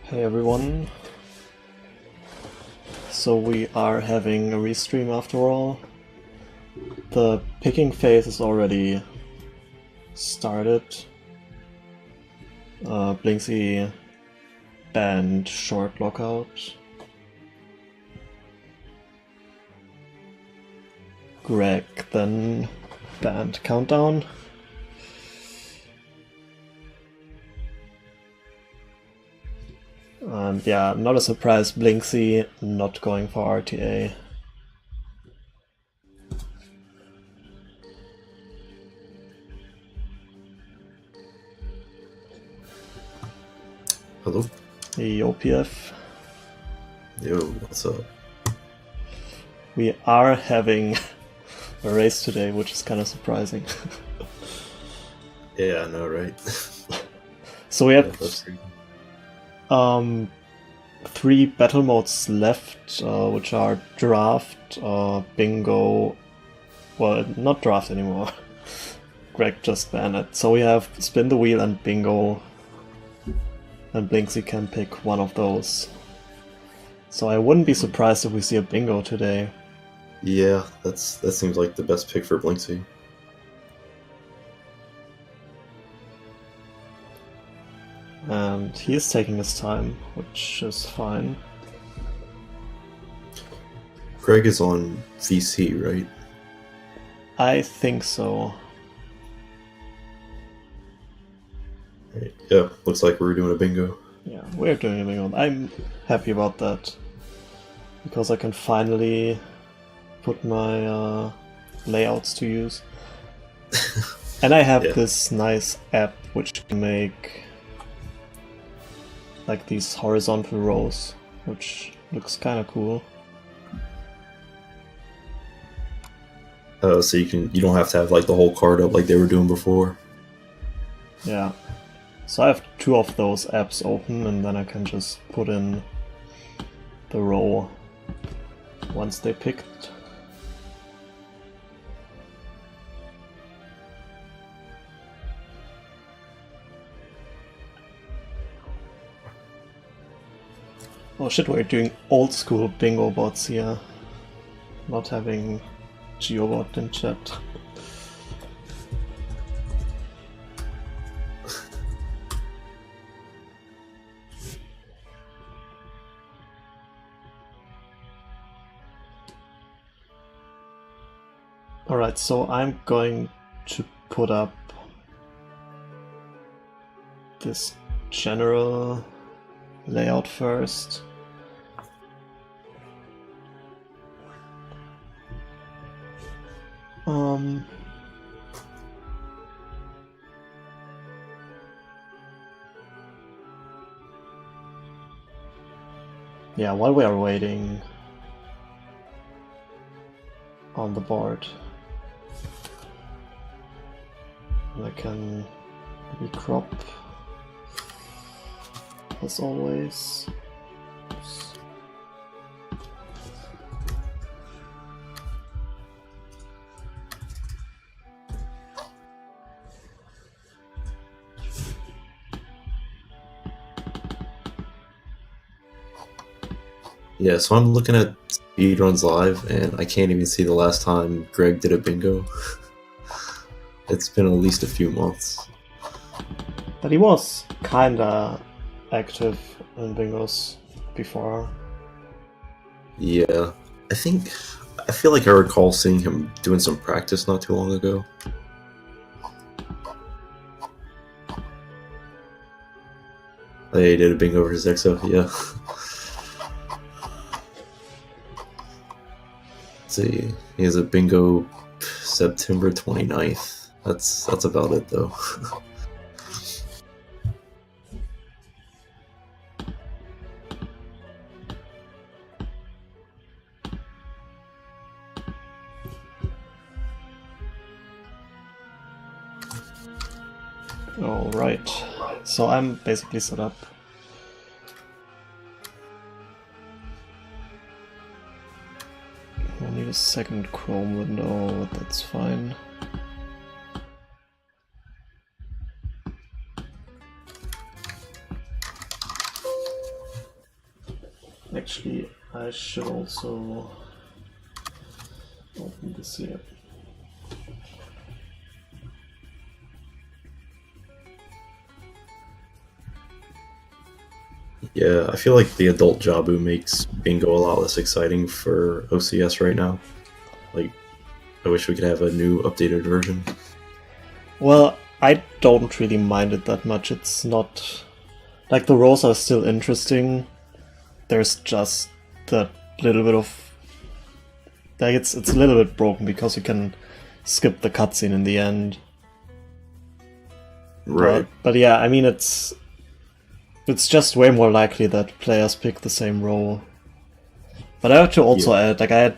Hey everyone. So we are having a restream after all. The picking phase is already started. Blinkzy banned short lockout. Greg then banned countdown. And yeah, not a surprise, Blinkzy not going for RTA. Hello? The OPF. Yo, what's up? We are having a race today, which is kind of surprising. Yeah, I know, right? So we have That's crazy. 3 battle modes left, which are draft, bingo, well, not draft anymore. Greg just banned it. So we have spin the wheel and bingo, and Blinkzy can pick one of those. So I wouldn't be surprised if we see a bingo today. Yeah, that seems like the best pick for Blinkzy. And he is taking his time, which is fine. Greg is on VC, right? I think so. Right. Yeah, looks like we're doing a bingo. Yeah, we're doing a bingo. I'm happy about that, because I can finally put my layouts to use. And I have this nice app which can make like these horizontal rows, which looks kind of cool. So you don't have to have like the whole card up like they were doing before. Yeah. So I have 2 of those apps open, and then I can just put in the row once they picked. Oh shit, we're doing old school bingo bots here. Not having GeoBot in chat. Alright, so I'm going to put up this general layout first. Yeah, while we are waiting on the board, I can maybe crop as always. Oops. Yeah, so I'm looking at speedruns live, and I can't even see the last time Greg did a bingo. It's been at least a few months. But he was kinda active in bingos before. Yeah, I feel like I recall seeing him doing some practice not too long ago. He did a bingo over his EXO, yeah. Let's see, he has a bingo September 29th. That's about it though. Alright, so I'm basically set up. I'll need a second Chrome window, but that's fine. Actually, I should also open this here. Yeah, I feel like the adult Jabu makes Bingo a lot less exciting for OCS right now. Like, I wish we could have a new updated version. Well, I don't really mind it that much. It's not... Like, the roles are still interesting. There's just that little bit of... Like, it's a little bit broken because you can skip the cutscene in the end. Right. But yeah, I mean, it's just way more likely that players pick the same role. But I have to also add, like, I had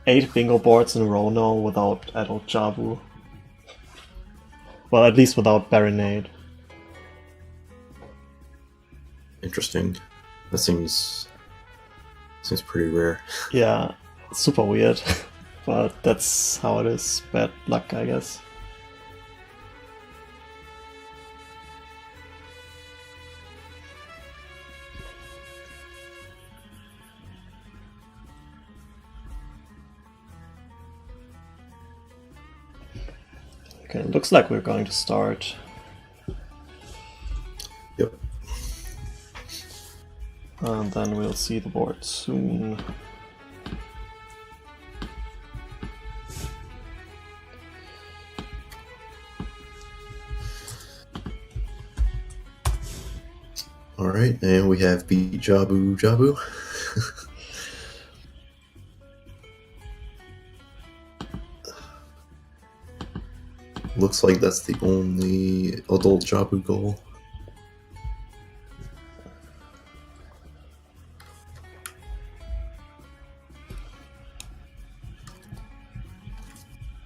8 bingo boards in a row now without adult Jabu. Well, at least without Baronade. Interesting. That seems pretty rare. Yeah, super weird. But that's how it is. Bad luck, I guess. Okay, looks like we're going to start. Yep. And then we'll see the board soon. Alright, and we have beat Jabu Jabu. Looks like that's the only adult Jabu goal.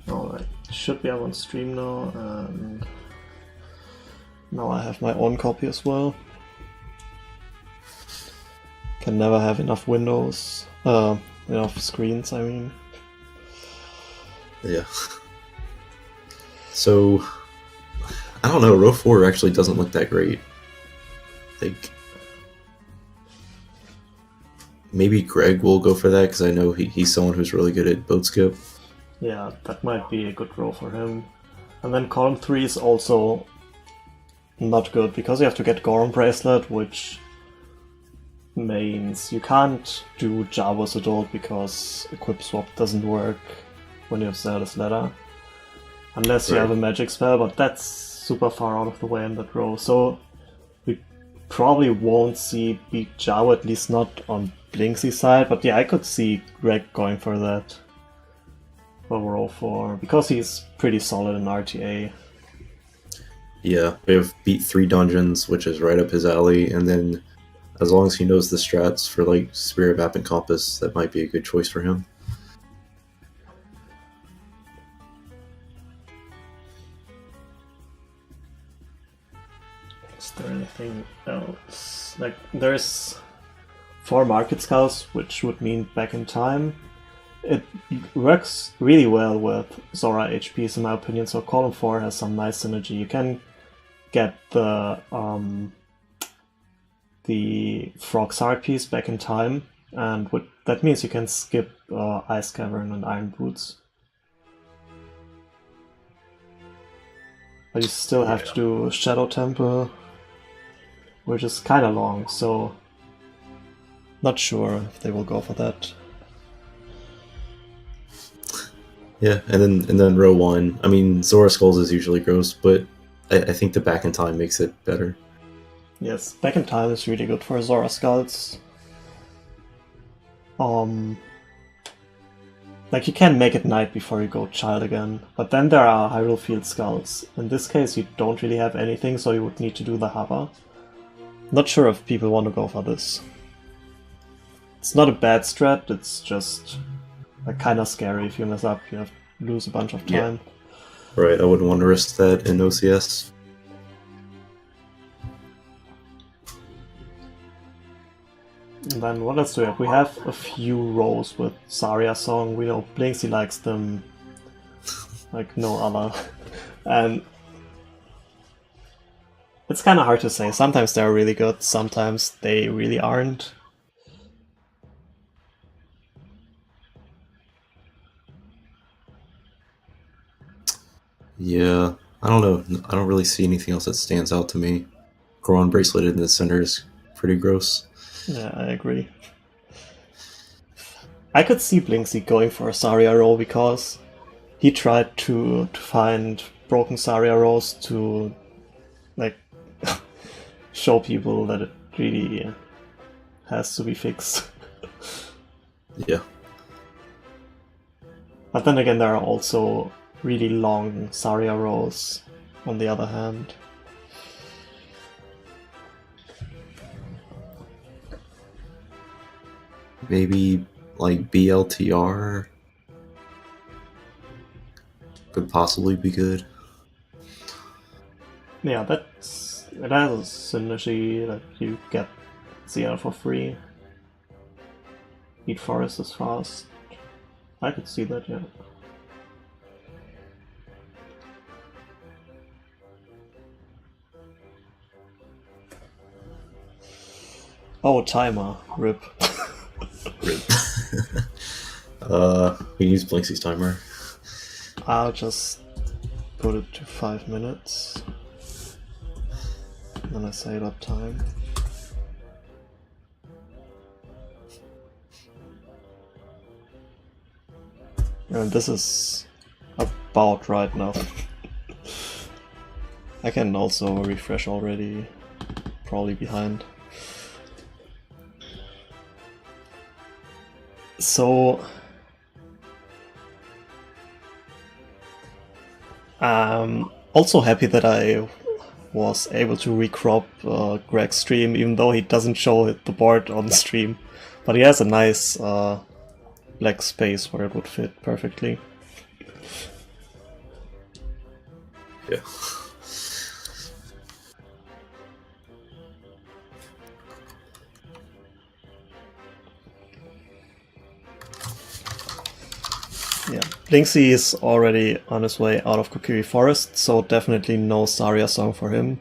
Alright, should be up on stream now, and now I have my own copy as well. Can never have enough windows, enough screens, I mean. Yeah. So, I don't know, row 4 actually doesn't look that great. Like, maybe Greg will go for that, because I know he's someone who's really good at boat skip. Yeah, that might be a good row for him. And then column 3 is also not good, because you have to get Goron Bracelet, which means you can't do Jabu's Adult, because Equip Swap doesn't work when you have Zelda's Ladder. Unless you have a magic spell, but that's super far out of the way in that row. So we probably won't see beat Jabu, at least not on Blinkzy's side. But yeah, I could see Greg going for that for row 4, because he's pretty solid in RTA. Yeah, we have beat 3 dungeons, which is right up his alley, and then as long as he knows the strats for like Spirit Map and Compass, that might be a good choice for him. Is there anything else? Like, there's 4 Market Skulls, which would mean Back in Time. It works really well with Zora HPs in my opinion, so column 4 has some nice synergy. You can get the Frog's Heart piece Back in Time, and that means you can skip Ice Cavern and Iron Boots. But you still have to do Shadow Temple, which is kind of long, so not sure if they will go for that. Yeah, and then row 1. I mean, Zora Skulls is usually gross, but I think the Back in Time makes it better. Yes, Back in Time is really good for Zora Skulls. Like, you can make it night before you go Child again, but then there are Hyrule Field Skulls. In this case, you don't really have anything, so you would need to do the hover. Not sure if people want to go for this. It's not a bad strat, it's just like kind of scary. If you mess up, you have to lose a bunch of time. Yeah. Right, I wouldn't want to risk that in OCS. And then what else do we have? We have a few rows with Zarya Song. We know Blinkzy likes them like no other. And it's kind of hard to say. Sometimes they're really good, sometimes they really aren't. Yeah, I don't know. I don't really see anything else that stands out to me. Goron bracelet in the center is pretty gross. Yeah, I agree. I could see Blinkzy going for a Saria roll because he tried to find broken Saria rolls to like show people that it really has to be fixed. Yeah. But then again, there are also really long Saria rolls on the other hand. Maybe like BLTR could possibly be good. Yeah, it has a synergy that you get Zia for free. Eat Forest is fast. I could see that, yeah. Oh, timer. RIP. Rip. We use Blinkzy's timer. I'll just put it to 5 minutes. Then I save up time. And this is about right now. I can also refresh already. Probably behind. So I'm also happy that I was able to recrop Greg's stream, even though he doesn't show the board on the stream. But he has a nice black space where it would fit perfectly. Yeah. Yeah, Blinkzy is already on his way out of Kokiri Forest, so definitely no Saria song for him.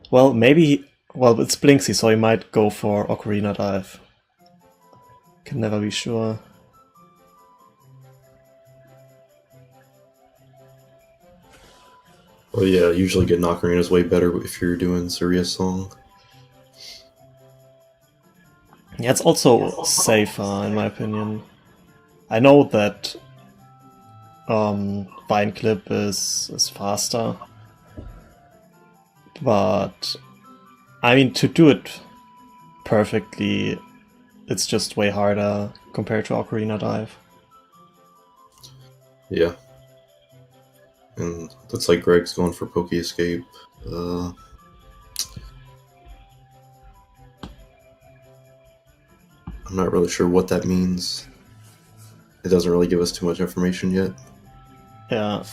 Well, maybe... Well, it's Blinkzy, so he might go for Ocarina Dive. Can never be sure. Well, yeah, usually getting Ocarina is way better if you're doing Suria's song. Yeah, it's also safer, in my opinion. I know that Vine Clip is faster, but I mean, to do it perfectly, it's just way harder compared to Ocarina Dive. Yeah. And looks like Greg's going for Poke Escape. I'm not really sure what that means. It doesn't really give us too much information yet. Yeah.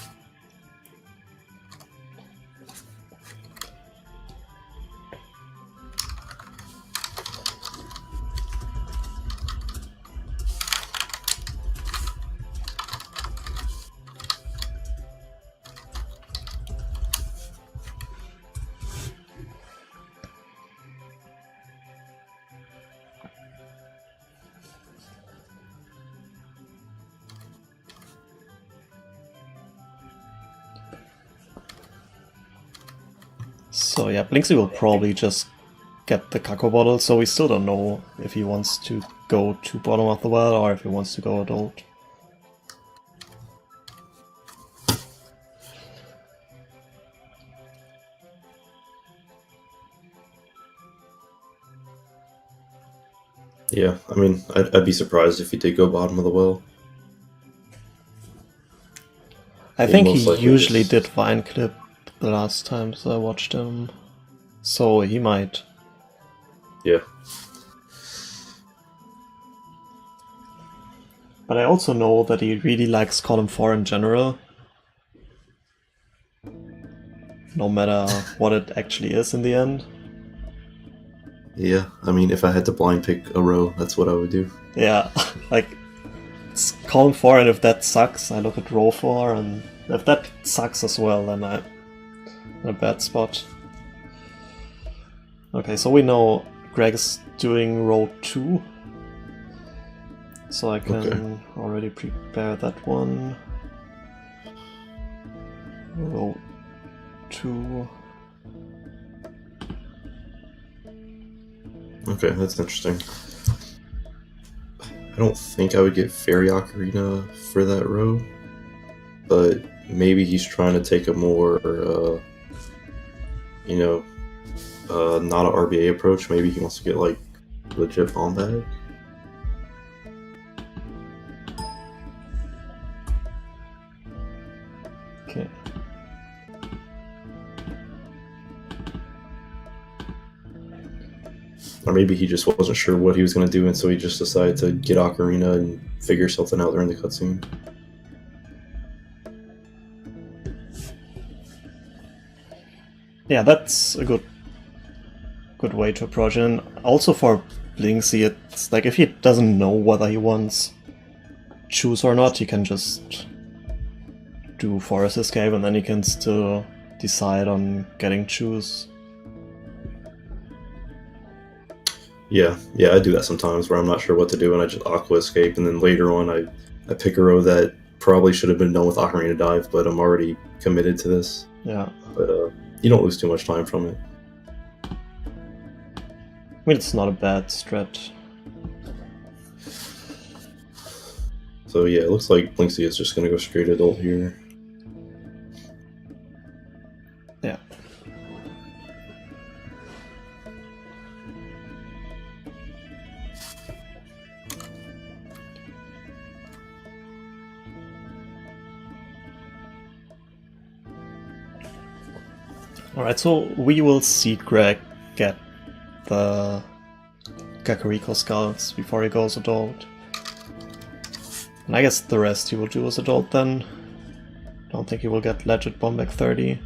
So yeah, Blinkzy will probably just get the Kako bottle, so we still don't know if he wants to go to bottom of the well or if he wants to go adult. Yeah, I mean, I'd be surprised if he did go bottom of the well. I He think most he likely usually just- did Vine Clip the last times I watched him, so he might. Yeah. But I also know that he really likes column 4 in general. No matter what it actually is in the end. Yeah, I mean, if I had to blind pick a row, that's what I would do. Yeah, like, it's column 4 and if that sucks, I look at row 4 and if that sucks as well, then I'm in a bad spot. Okay, so we know Greg is doing row 2. So I can already prepare that one. row 2. Okay, that's interesting. I don't think I would get Fairy Ocarina for that row, but maybe he's trying to take a more, not an RBA approach. Maybe he wants to get like legit bomb bag. Okay. Or maybe he just wasn't sure what he was going to do, and so he just decided to get Ocarina and figure something out during the cutscene. Yeah, that's a good way to approach it. And also for Blinkzy, it's like if he doesn't know whether he wants choose or not, he can just do Forest Escape and then he can still decide on getting choose. Yeah, I do that sometimes where I'm not sure what to do and I just Aqua Escape, and then later on I pick a row that probably should have been done with Ocarina Dive, but I'm already committed to this. Yeah. But you don't lose too much time from it. I mean, it's not a bad strat. So yeah, it looks like Blinkzy is just going to go straight adult here. Yeah. Alright, so we will see Greg get the Kakariko skulls before he goes adult. And I guess the rest he will do as adult then. Don't think he will get legit Bombek 30.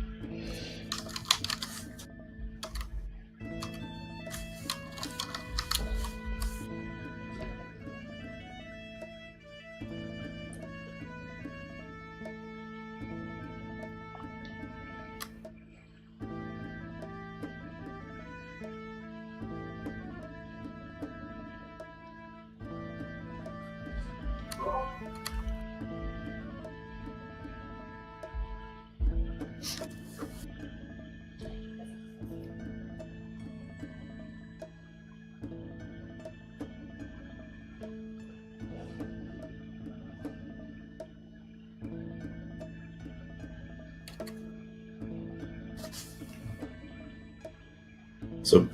So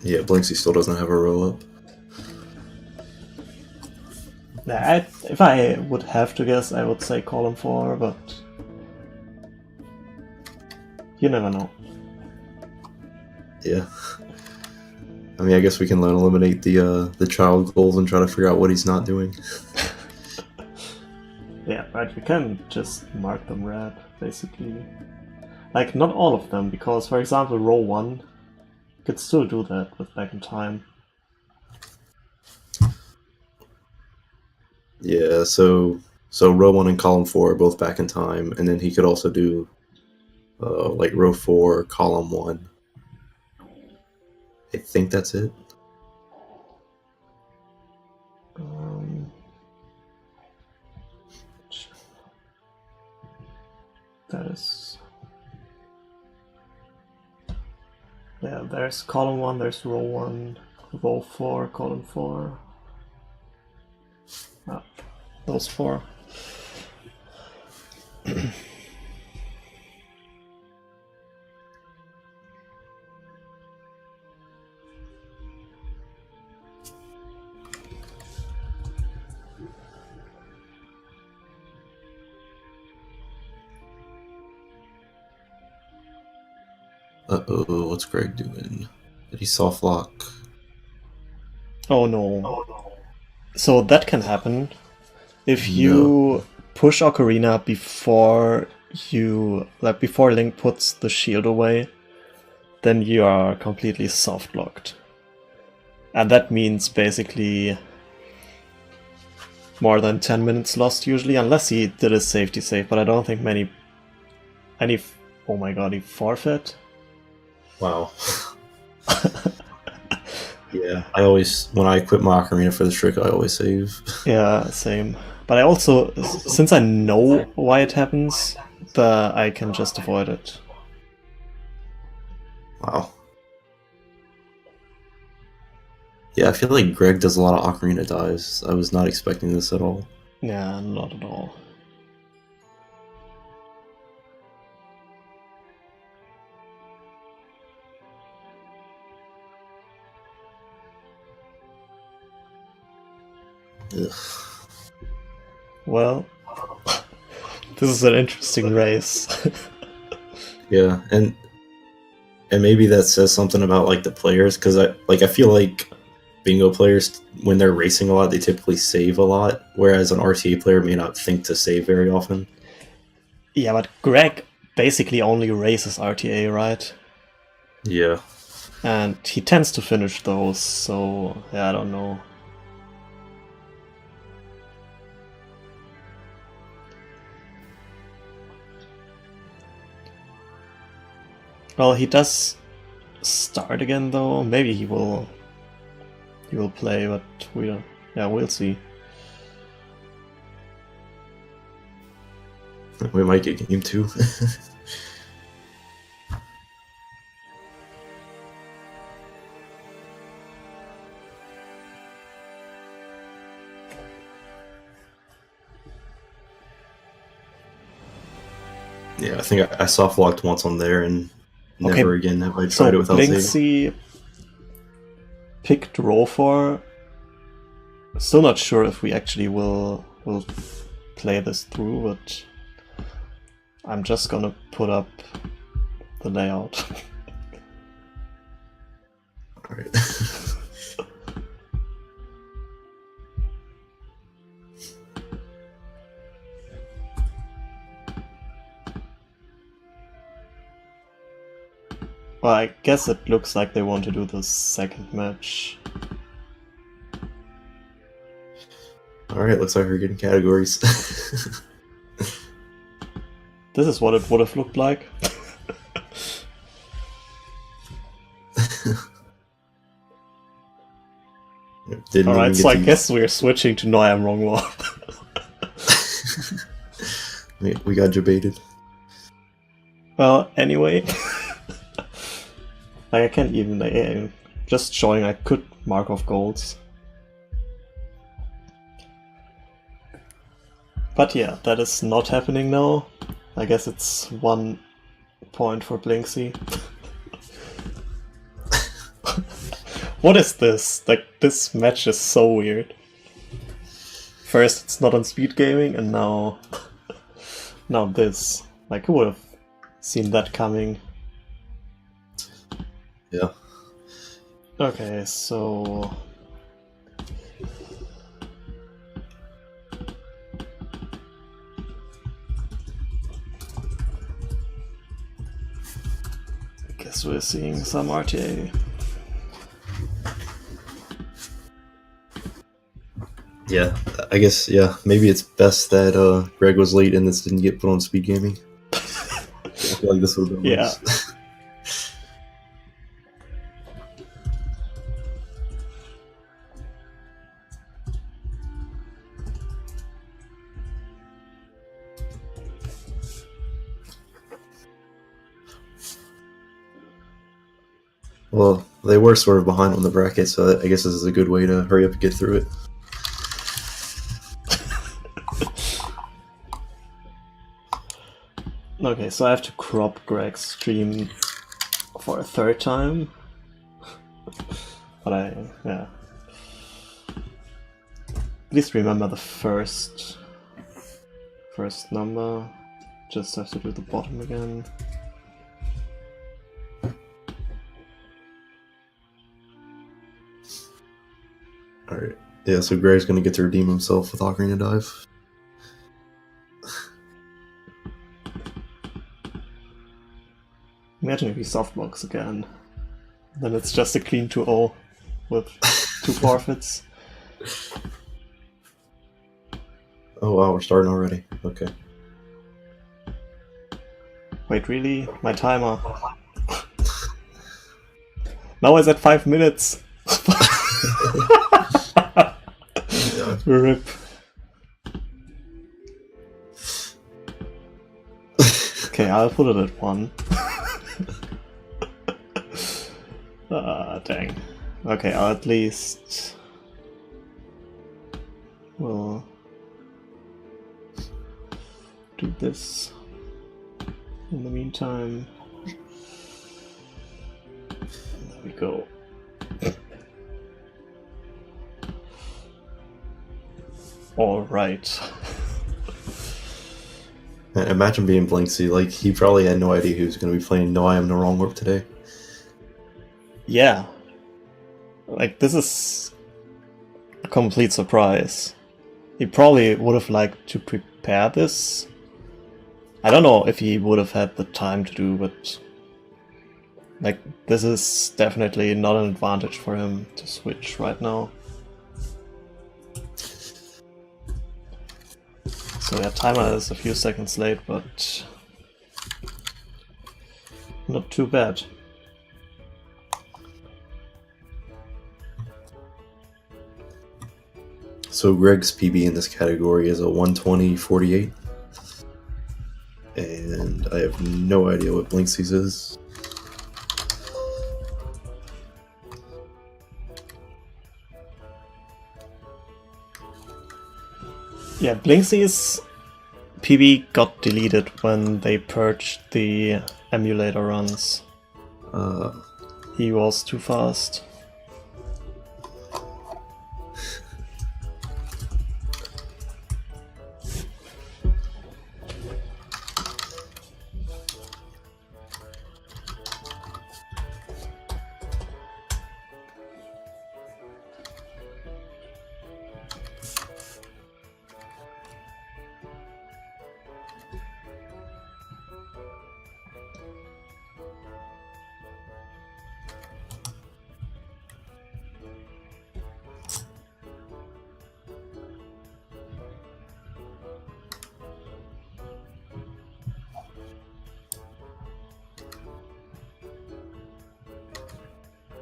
yeah, Blinkzy still doesn't have a row up. Yeah, if I would have to guess, I would say column 4, but you never know. Yeah. I mean, I guess we can eliminate the child goals and try to figure out what he's not doing. Yeah, right, we can just mark them red, basically. Like, not all of them, because, for example, row 1, you could still do that with Back in Time. Yeah, so row 1 and column 4 are both Back in Time, and then he could also do like row 4, column 1. I think that's it. That is... Yeah, there's column 1, there's row 1, row 4, column 4. Ah, those 4. Uh-oh, what's Greg doing? Did he soft lock? Oh no. So that can happen if you push Ocarina before before Link puts the shield away, then you are completely soft locked. And that means basically more than 10 minutes lost usually, unless he did a safety save, but I don't think oh my god, he forfeit? Wow. Yeah, when I equip my Ocarina for the trick, I always save. Yeah, same. But I also, since I know why it happens, I can just avoid it. Wow. Yeah, I feel like Greg does a lot of Ocarina dives. I was not expecting this at all. Yeah, not at all. Ugh. Well, this is an interesting race. Yeah, and maybe that says something about like the players, because I feel like bingo players, when they're racing a lot, they typically save a lot, whereas an RTA player may not think to save very often. Yeah, but Greg basically only races RTA, right? Yeah. And he tends to finish those, so yeah, I don't know. Well, he does start again though. Maybe he will play, but we don't. Yeah, we'll see. We might get game 2. Yeah, I think I soft locked once on there, and never again have I tried it without saving. Blinkzy picked Rofor. Still not sure if we actually will play this through, but I'm just gonna put up the layout. Alright. Well, I guess it looks like they want to do the second match. Alright, looks like we're getting categories. This is what it would have looked like. Alright, so I guess we're switching to No I Am Wrong War. We got debated. Well, anyway. Like, I can't even, just showing I could mark off goals. But yeah, that is not happening now. I guess it's 1 point for Blinkzy. What is this? Like, this match is so weird. First it's not on speed gaming, and now now this. Like, who would have seen that coming? Yeah. Okay, so I guess we're seeing some RTA. Yeah, I guess, yeah, maybe it's best that Greg was late and this didn't get put on speed gaming. I feel like this would have been worse. Well, they were sort of behind on the bracket, so I guess this is a good way to hurry up and get through it. Okay, so I have to crop Greg's stream for a 3rd time. But yeah. Please remember the first number. Just have to do the bottom again. Alright, yeah, so Greg's gonna get to redeem himself with Ocarina Dive. Imagine if he softblocks again. Then it's just a clean 2-0 with 2 forfeits. Oh wow, we're starting already. Okay. Wait, really? My timer. Now it's at 5 minutes. RIP. Okay, I'll put it at 1. Dang. Okay, I'll at least... Well... do this. In the meantime... There we go. Alright. Imagine being Blinkzy, like, he probably had no idea he was going to be playing No I Am No Wrong Warp today. Yeah. Like, this is a complete surprise. He probably would have liked to prepare this. I don't know if he would have had the time to do, but... like, this is definitely not an advantage for him to switch right now. So yeah, timer is a few seconds late, but not too bad. So Greg's PB in this category is a 120.48. And I have no idea what Blinkzy's is. Yeah, Blinkzy's PB got deleted when they purged the emulator runs. He was too fast.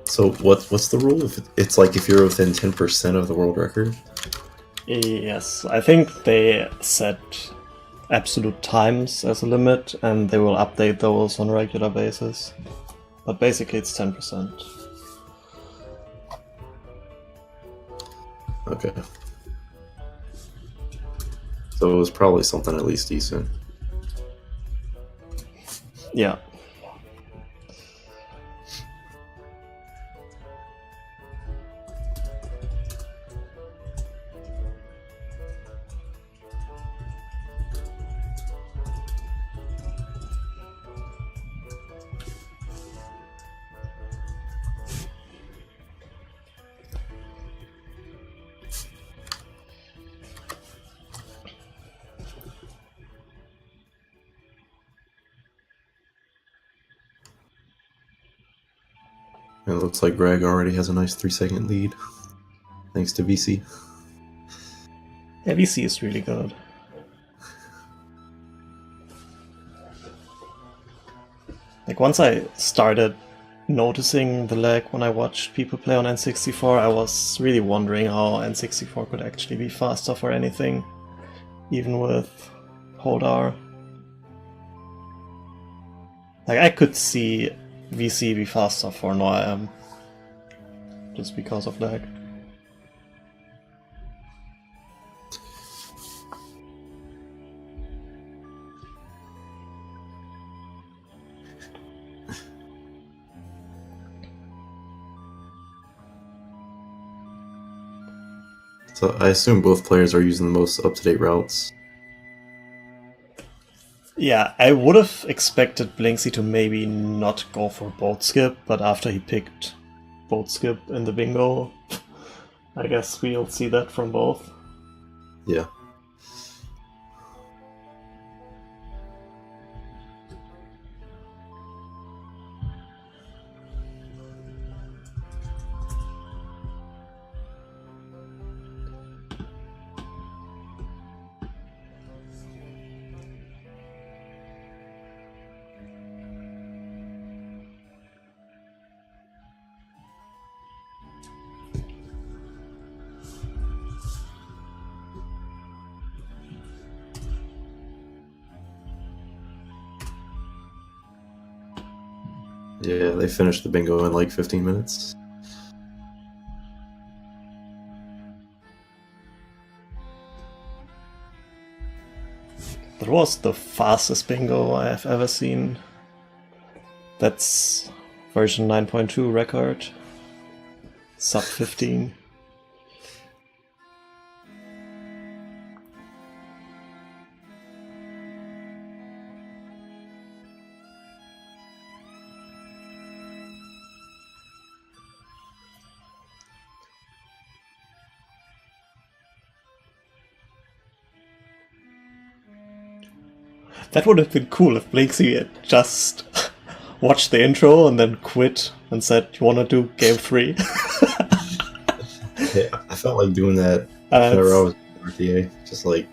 So what's the rule? If it's like if you're within 10% of the world record? Yes, I think they set absolute times as a limit, and they will update those on a regular basis. But basically it's 10%. Okay. So it was probably something at least decent. Yeah. And it looks like Greg already has a nice 3-second lead, thanks to VC. Yeah, VC is really good. Like, once I started noticing the lag when I watched people play on N64, I was really wondering how N64 could actually be faster for anything, even with Hold R. Like, I could see VC be faster for No I Am, just because of lag. So I assume both players are using the most up-to-date routes. Yeah, I would have expected Blinkzy to maybe not go for boat skip, but after he picked boat skip in the bingo, I guess we'll see that from both. Yeah. Yeah, they finished the bingo in like 15 minutes. That was the fastest bingo I have ever seen. That's version 9.2 record. Sub 15. That would have been cool if Blinkzy had just watched the intro and then quit and said, "You wanna do game 3?" Yeah, I felt like doing that whenever I was in RTA. Just like.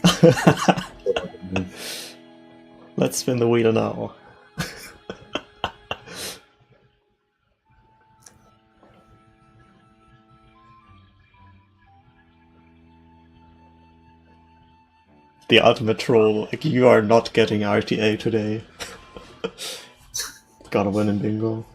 Let's spin the wheel now. The ultimate troll. Like, you are not getting RTA today. Gotta win in bingo.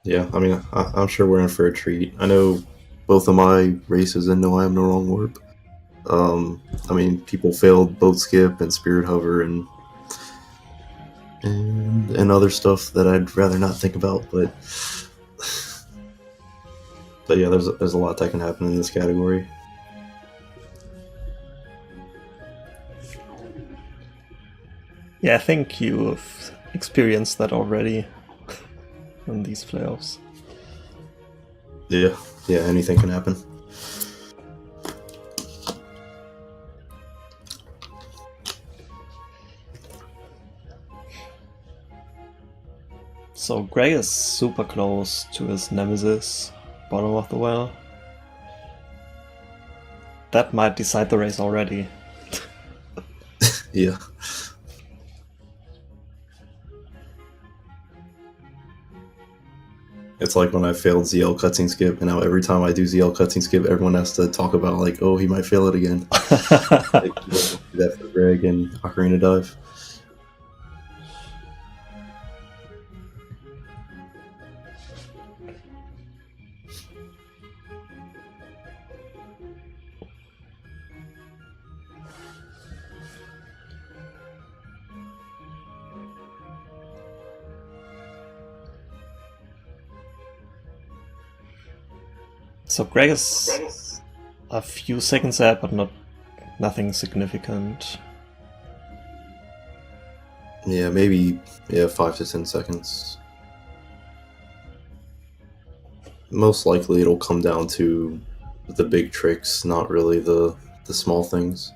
Yeah, I mean, I'm sure we're in for a treat. I know both of my races in No I Am No Wrong Warp. I mean, people failed boat skip and spirit hover and other stuff that I'd rather not think about, but yeah, there's a lot that can happen in this category. Yeah, I think you've experienced that already in these playoffs. Yeah, anything can happen. So Greg is super close to his nemesis, bottom of the well. That might decide the race already. Yeah. It's like when I failed ZL cutscene skip, and now every time I do ZL cutscene skip, everyone has to talk about like, oh, he might fail it again. Like, that for Greg and Ocarina Dive. So Greg is a few seconds ahead, but nothing significant. Yeah, maybe 5 to 10 seconds. Most likely it'll come down to the big tricks, not really the small things.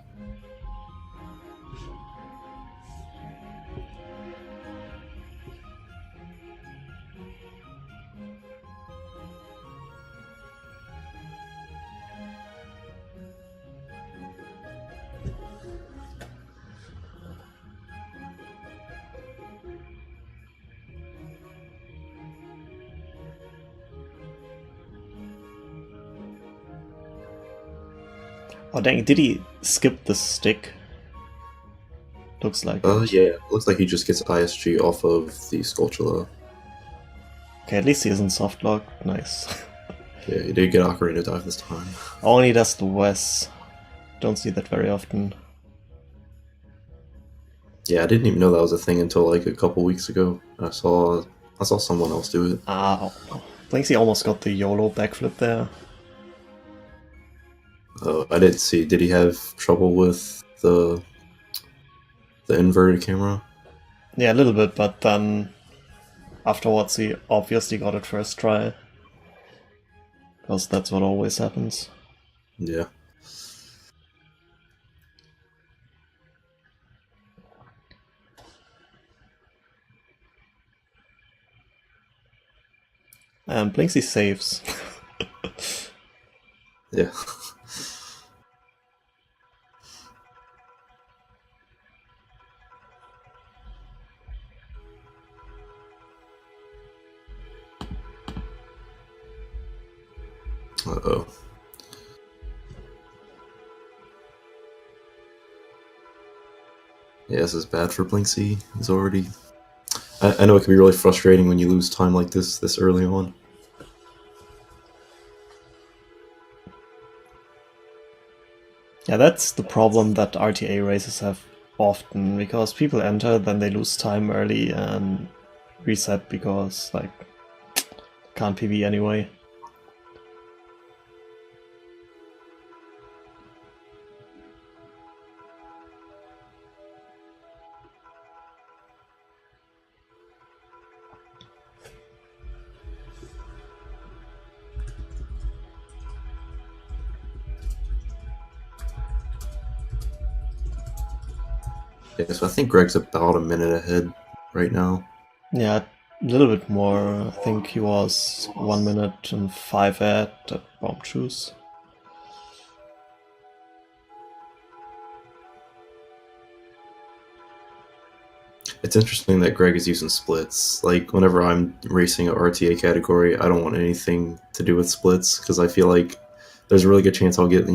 Oh dang, did he skip the stick? Looks like it. Yeah, looks like he just gets ISG off of the Sculptula. Okay, at least he isn't soft lock. Nice. Yeah, he did get Ocarina Dive this time. Only does the Wes. Don't see that very often. Yeah, I didn't even know that was a thing until like a couple weeks ago. I saw someone else do it. Blinkzy almost got the YOLO backflip there. I didn't see. Did he have trouble with the inverted camera? Yeah, a little bit, but then afterwards he obviously got it first try. Because that's what always happens. Yeah. And Blinkzy saves. Yeah. Uh-oh. Yeah, this is bad for Blinkzy. He's already... I know it can be really frustrating when you lose time like this early on. Yeah, that's the problem that RTA races have often, because people enter, then they lose time early and reset because, like, can't PB anyway. Yeah, so I think Greg's about a minute ahead right now. Yeah, a little bit more. I think he was 1 minute and 5 at bomb choose. It's interesting that Greg is using splits. Like, whenever I'm racing a RTA category, I don't want anything to do with splits because I feel like there's a really good chance I'll get,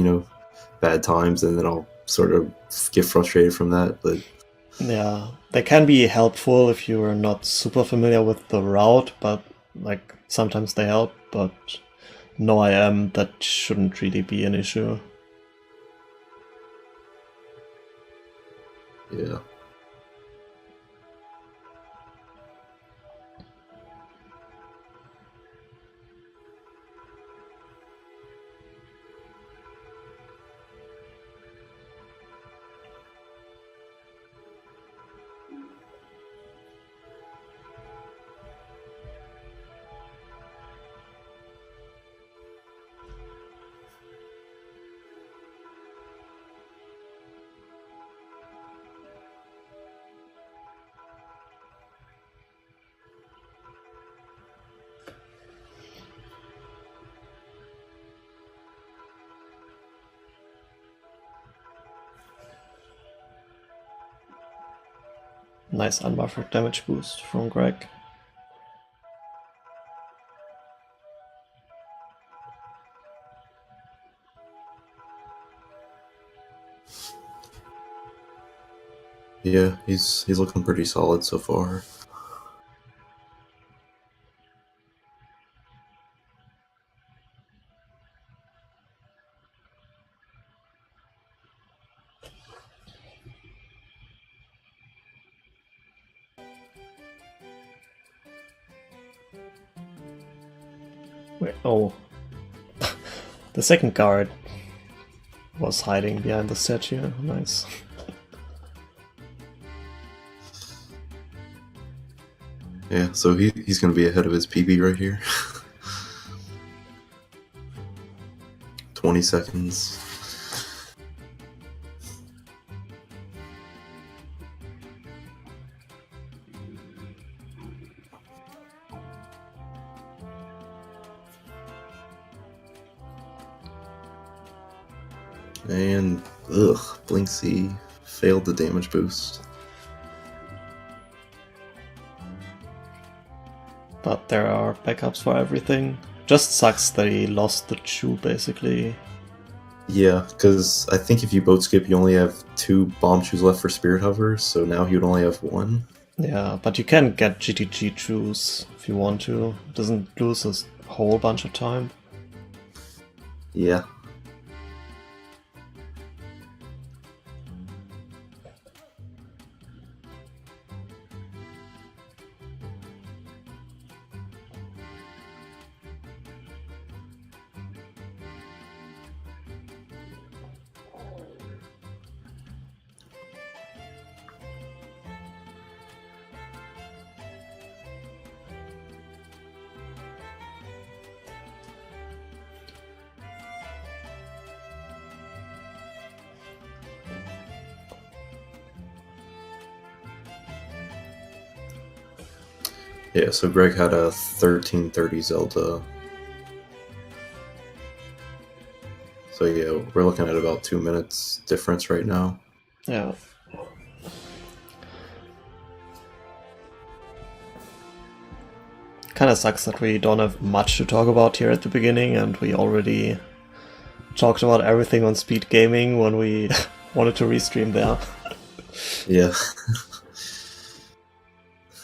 bad times and then I'll sort of get frustrated from that. But yeah, they can be helpful if you're not super familiar with the route, but like sometimes they help, but no IM, that shouldn't really be an issue. yeah. Nice unbuffered damage boost from Greg. Yeah, he's looking pretty solid so far. Wait, oh. The second guard was hiding behind the statue. Nice. Yeah, so he's going to be ahead of his PB right here. 20 seconds. And, Blinkzy failed the damage boost. But there are backups for everything. Just sucks that he lost the chew, basically. Yeah, because I think if you boat skip, you only have 2 bomb shoes left for Spirit Hovers, so now he would only have 1. Yeah, but you can get GTG chews if you want to. It doesn't lose a whole bunch of time. Yeah. Yeah, so Greg had a 1330 Zelda. So yeah, we're looking at about 2 minutes difference right now. Yeah. kind of sucks that we don't have much to talk about here at the beginning, and we already talked about everything on Speed Gaming when we wanted to restream there. Yeah.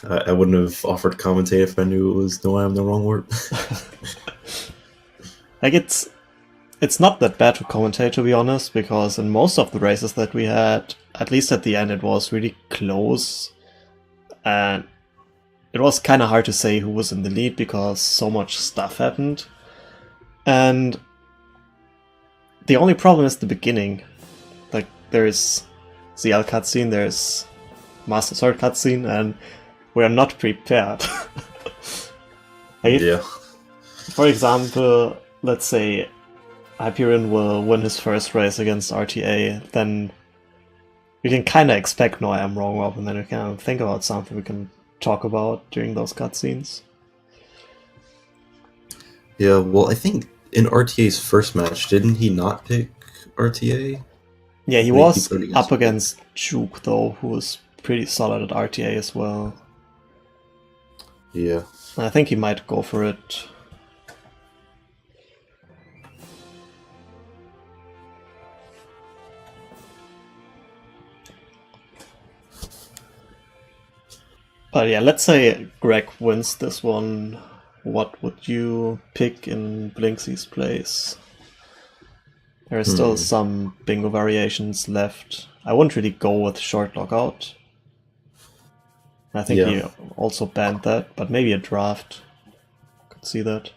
I wouldn't have offered to commentate if I knew it was no I am the wrong word. Like, it's not that bad to commentate, to be honest, because in most of the races that we had, at least at the end, it was really close. And it was kind of hard to say who was in the lead because so much stuff happened. And the only problem is the beginning. Like, there's ZL cutscene, there's Master Sword cutscene, and we're not prepared. Like, Yeah. for example, let's say Hyperion will win his first race against RTA, then we can kind of expect no I am wrong up, and then we can think about something we can talk about during those cutscenes. Yeah, well, I think in RTA's first match, didn't he not pick RTA? Yeah, he He was played against up against Juke, though, who was pretty solid at RTA as well. Yeah. I think he might go for it. But yeah, let's say Greg wins this one. What would you pick in Blinkzy's place? There are still some bingo variations left. I wouldn't really go with short lockout. I think he also banned that, but maybe a draft. Could see that.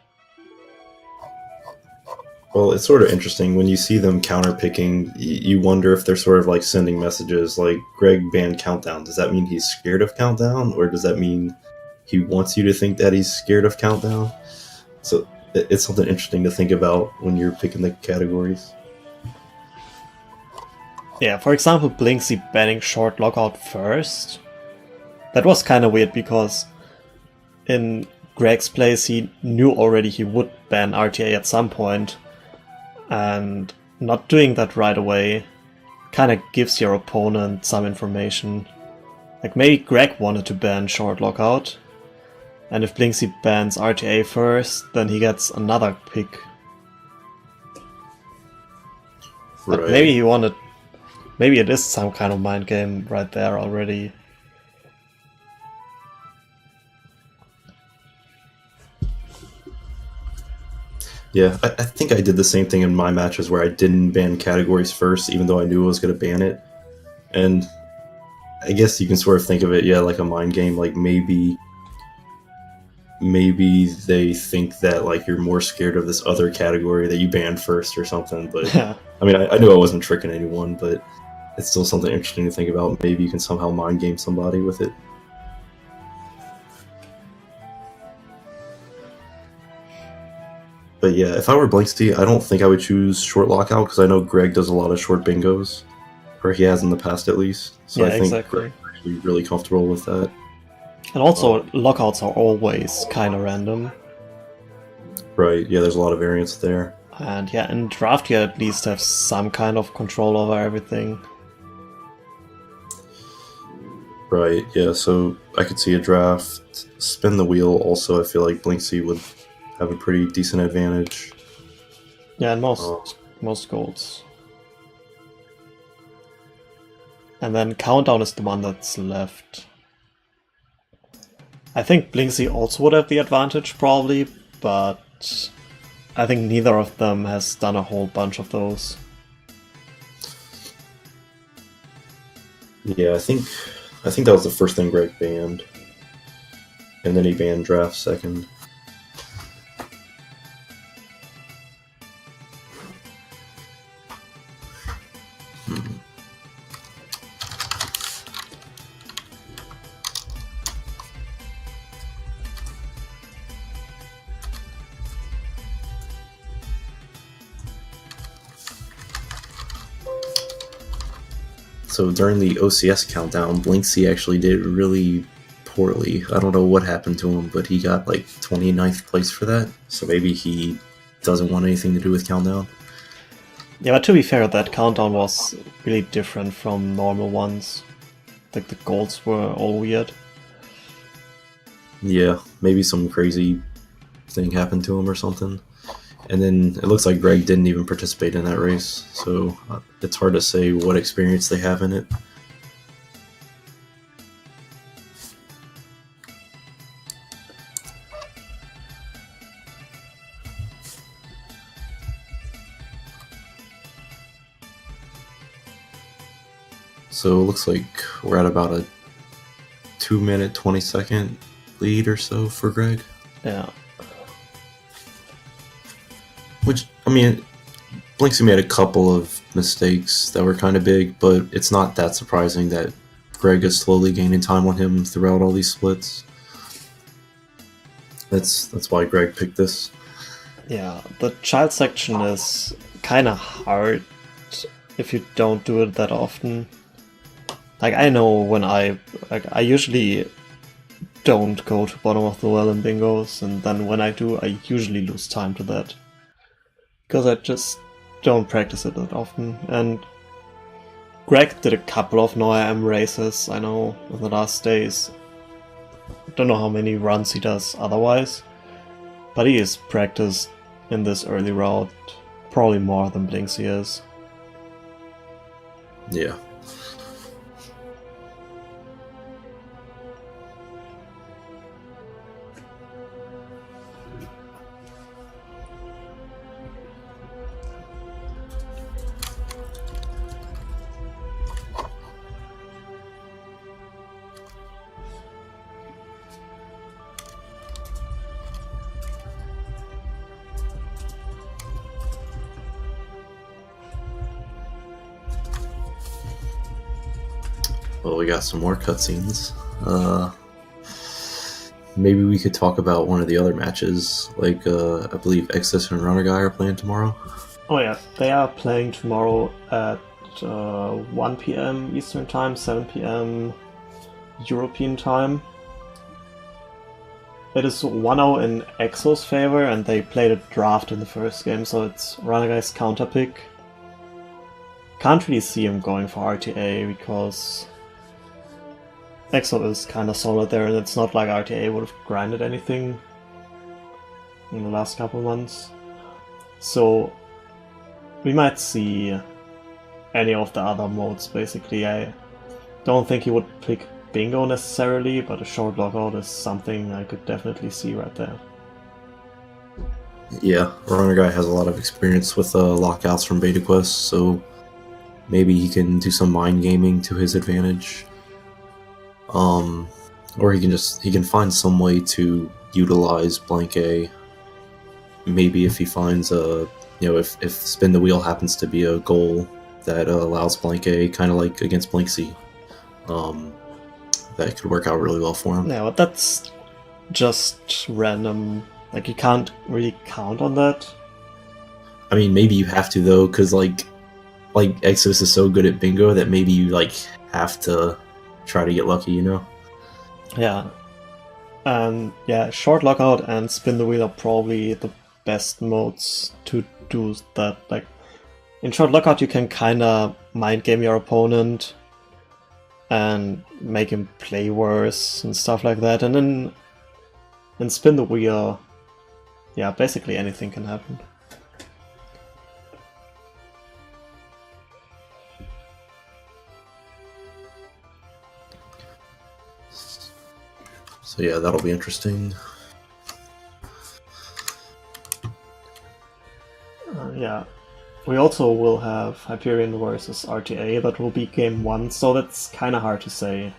Well, it's sort of interesting when you see them counter-picking, you wonder if they're sort of like sending messages like, Greg banned Countdown. Does that mean he's scared of Countdown? Or does that mean he wants you to think that he's scared of Countdown? So it's something interesting to think about when you're picking the categories. Yeah, for example, Blinkzy banning short lockout first. That was kind of weird because in Greg's place he knew already he would ban RTA at some point, and not doing that right away kind of gives your opponent some information. Like, maybe Greg wanted to ban short lockout, and if Blinkzy bans RTA first, then he gets another pick. But Right. maybe he wanted... Maybe it is some kind of mind game right there already. Yeah, I think I did the same thing in my matches where I didn't ban categories first, even though I knew I was going to ban it. And I guess you can sort of think of it, like a mind game. Like maybe they think that like you're more scared of this other category that you banned first or something. But Yeah. I mean, I knew I wasn't tricking anyone, but it's still something interesting to think about. Maybe you can somehow mind game somebody with it. But yeah, if I were Blinkzy, I don't think I would choose short lockout because I know Greg does a lot of short bingos, or he has in the past at least. So Yeah, I think exactly. Greg's actually really comfortable with that. And also, lockouts are always kind of random. Right, yeah, there's a lot of variance there. And yeah, in draft you at least have some kind of control over everything. Right, yeah, so I could see a draft. Spin the wheel also, I feel like Blinkzy would have a pretty decent advantage. Yeah, and most golds. And then countdown is the one that's left. I think Blinkzy also would have the advantage probably, but I think neither of them has done a whole bunch of those. Yeah, I think that was the first thing Greg banned. And then he banned draft second. So during the OCS countdown, Blinkzy actually did really poorly. I don't know what happened to him, but he got like 29th place for that. So maybe he doesn't want anything to do with countdown. Yeah, but to be fair, that countdown was really different from normal ones. Like, the golds were all weird. Yeah, maybe some crazy thing happened to him or something. And then it looks like Greg didn't even participate in that race, so it's hard to say what experience they have in it. So it looks like we're at about a 2-minute, 20-second lead or so for Greg. Yeah. Which, I mean, Blinkzy made a couple of mistakes that were kind of big, but it's not that surprising that Greg is slowly gaining time on him throughout all these splits. That's why Greg picked this. Yeah, the child section is kind of hard if you don't do it that often. Like, I know when I usually don't go to bottom of the well in bingos, and then when I do, I usually lose time to that. Because I just don't practice it that often. And Greg did a couple of no IM races, I know, in the last days. Don't know how many runs he does otherwise, but he is practiced in this early route probably more than Blinkzy is. Yeah. Well, we got some more cutscenes. Maybe we could talk about one of the other matches. Like, I believe Exodus and Runner Guy are playing tomorrow. Oh yeah, they are playing tomorrow at 1 PM Eastern Time, 7 PM European Time. It is 1-0 in Exo's favor, and they played a draft in the first game, so it's Runner Guy's counter pick. Can't really see him going for RTA because Exo is kind of solid there, and it's not like RTA would have grinded anything in the last couple months. So we might see any of the other modes, basically. I don't think he would pick Bingo necessarily, but a short lockout is something I could definitely see right there. Yeah, Runner Guy has a lot of experience with lockouts from Beta Quest, so maybe he can do some mind gaming to his advantage. Or he can find some way to utilize blank A. Maybe if he finds if spin the wheel happens to be a goal that allows blank A, kind of like against Blinkzy, that could work out really well for him. Yeah, but that's just random. Like, you can't really count on that. I mean, maybe you have to though, because like Exodus is so good at bingo that maybe you have to try to get lucky, you know? Yeah. And yeah, short lockout and spin the wheel are probably the best modes to do that. Like, in short lockout you can kinda mind game your opponent and make him play worse and stuff like that, and then in spin the wheel, yeah, basically anything can happen. So yeah, that'll be interesting. Yeah. We also will have Hyperion versus RTA, that will be game 1, so that's kinda hard to say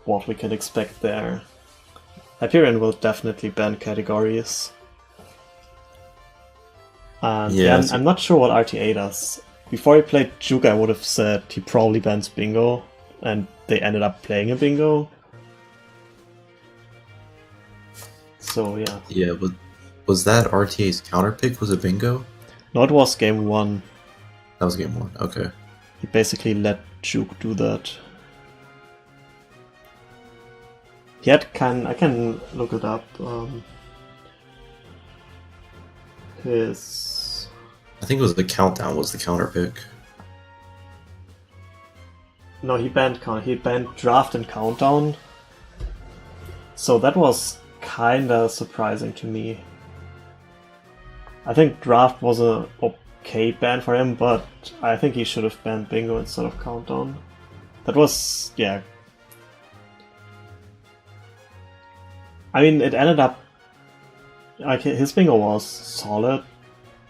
what we can expect there. Hyperion will definitely ban categories. And yeah, I'm not sure what RTA does. Before he played Juke, I would have said he probably bans bingo, and they ended up playing a bingo. So yeah. Yeah, but was that RTA's counter pick? Was it bingo? No, it was game 1. That was game 1, okay. He basically let Juke do that. I can look it up. I think it was the countdown was the counter pick. No, he banned draft and countdown. So that was kinda surprising to me. I think Draft was a okay ban for him, but I think he should have banned Bingo instead of Countdown. That was, yeah. I mean, it ended up like his Bingo was solid,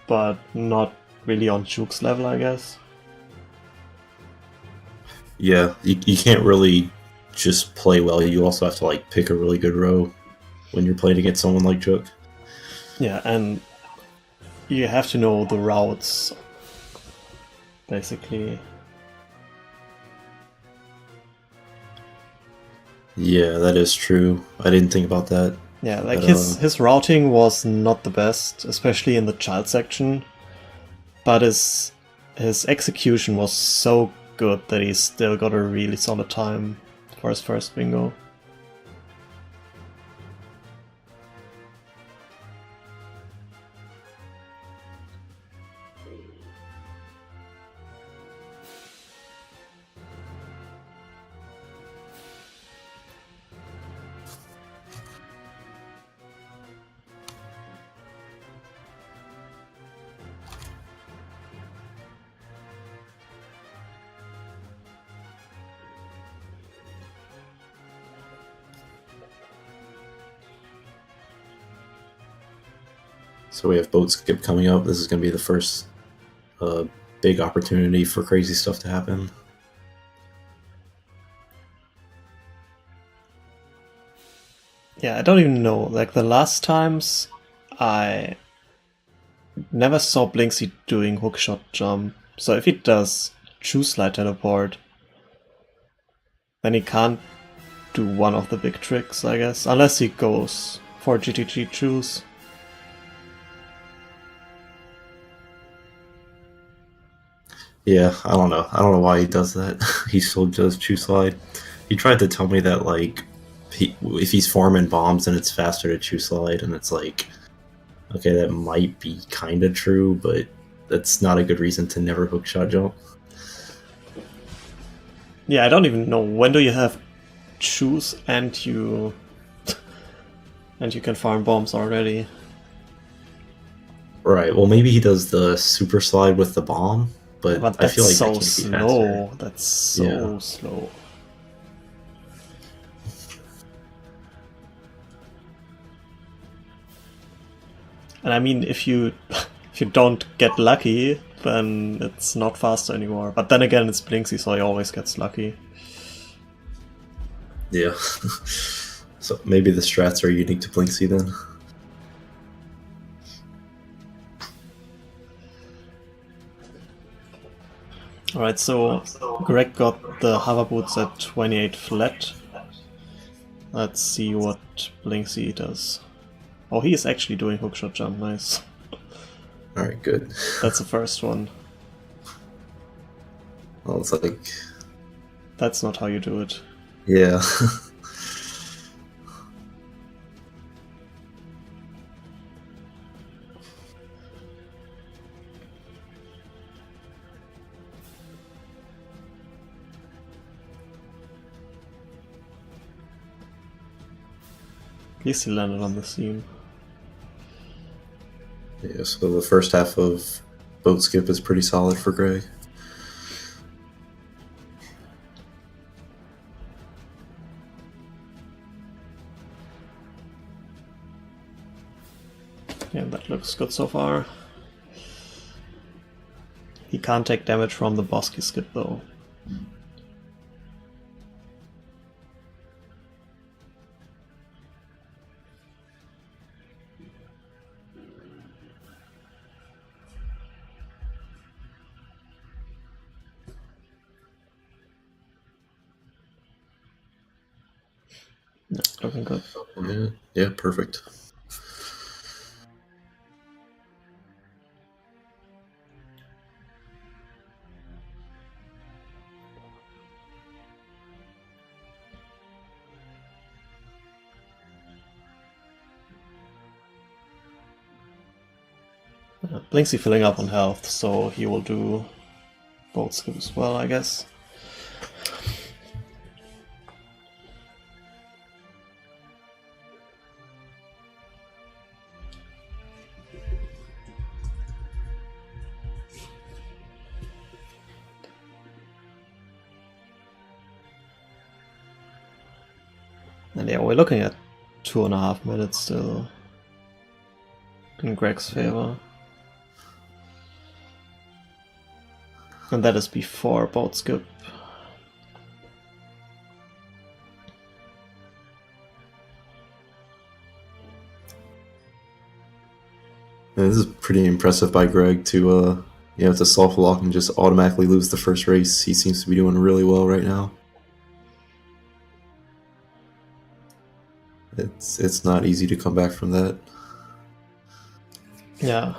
but not really on Juke's level, I guess. Yeah, you can't really just play well. You also have to like pick a really good row when you're playing against someone like Juke. Yeah, and you have to know the routes, basically. Yeah, that is true. I didn't think about that. Yeah, like But, his routing was not the best, especially in the child section. But his execution was so good that he still got a really solid time for his first Bingo. so we have boat skip coming up. This is going to be the first big opportunity for crazy stuff to happen. Yeah, I don't even know. Like the last times, I never saw Blinkzy doing hookshot jump. So if he does choose slide teleport, then he can't do one of the big tricks, I guess. Unless he goes for GTG choose. Yeah, I don't know. I don't know why he does that. He still does choose slide. He tried to tell me that like if he's farming bombs, then it's faster to choose slide, and it's like, okay, that might be kind of true, but that's not a good reason to never hookshot jump. Yeah, I don't even know when do you have choose and you can farm bombs already. Right. Well, maybe he does the super slide with the bomb, but But I that's feel like so that can't slow. be faster. That's so Yeah. slow. And I mean, if you if you don't get lucky, then it's not faster anymore. But then again, it's Blinkzy, so he always gets lucky. Yeah. So maybe the strats are unique to Blinkzy then. Alright, so Greg got the hover boots at 28 flat. Let's see what Blinkzy does. Oh, he is actually doing hookshot jump, nice. Alright, good. That's the first one. Well, it's like... That's not how you do it. Yeah. At least he landed on the seam. Yeah, so the first half of boat skip is pretty solid for Greg. Yeah, that looks good so far. He can't take damage from the Bosky skip though. No, looking good. Yeah, perfect. Blinkzy filling up on health, so he will do bolt skip as well, I guess. And yeah, we're looking at 2.5 minutes still in Greg's favor. And that is before boat skip. And this is pretty impressive by Greg to to soft lock and just automatically lose the first race. He seems to be doing really well right now. It's not easy to come back from that. Yeah.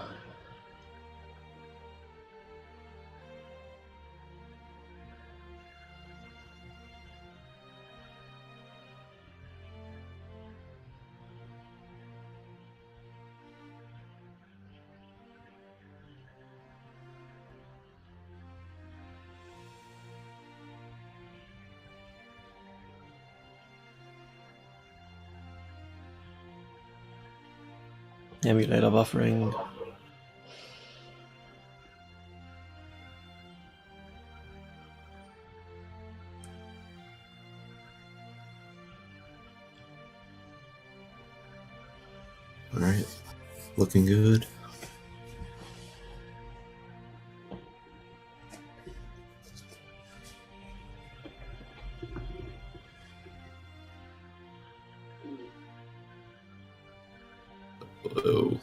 Emulator buffering. Alright. Looking good. Whoa.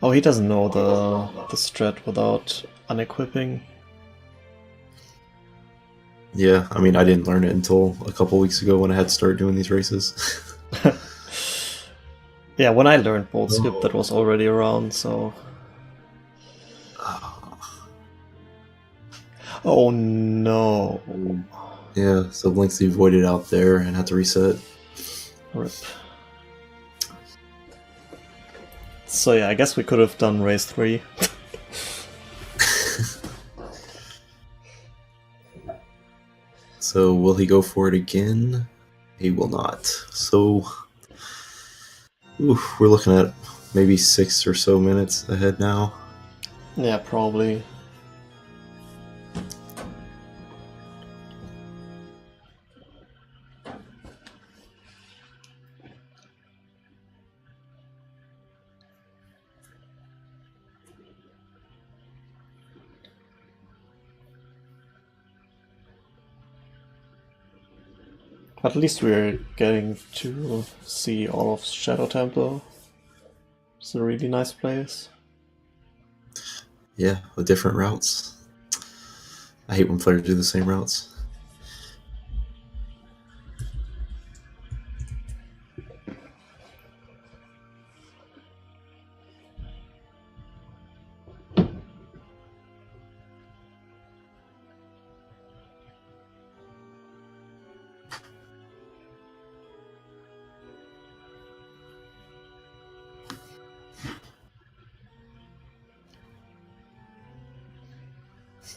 Oh, he doesn't know the strat without unequipping. Yeah, I mean, I didn't learn it until a couple weeks ago when I had to start doing these races. Yeah, when I learned boat skip, that was already around, so... Oh no. Yeah, so Blinkzy voided out there and had to reset. Rip. So yeah, I guess we could have done race 3. So will he go for it again? He will not. So we're looking at maybe 6 or so minutes ahead now. Yeah, probably. At least we're getting to see all of Shadow Temple. It's a really nice place. Yeah, with different routes. I hate when players do the same routes.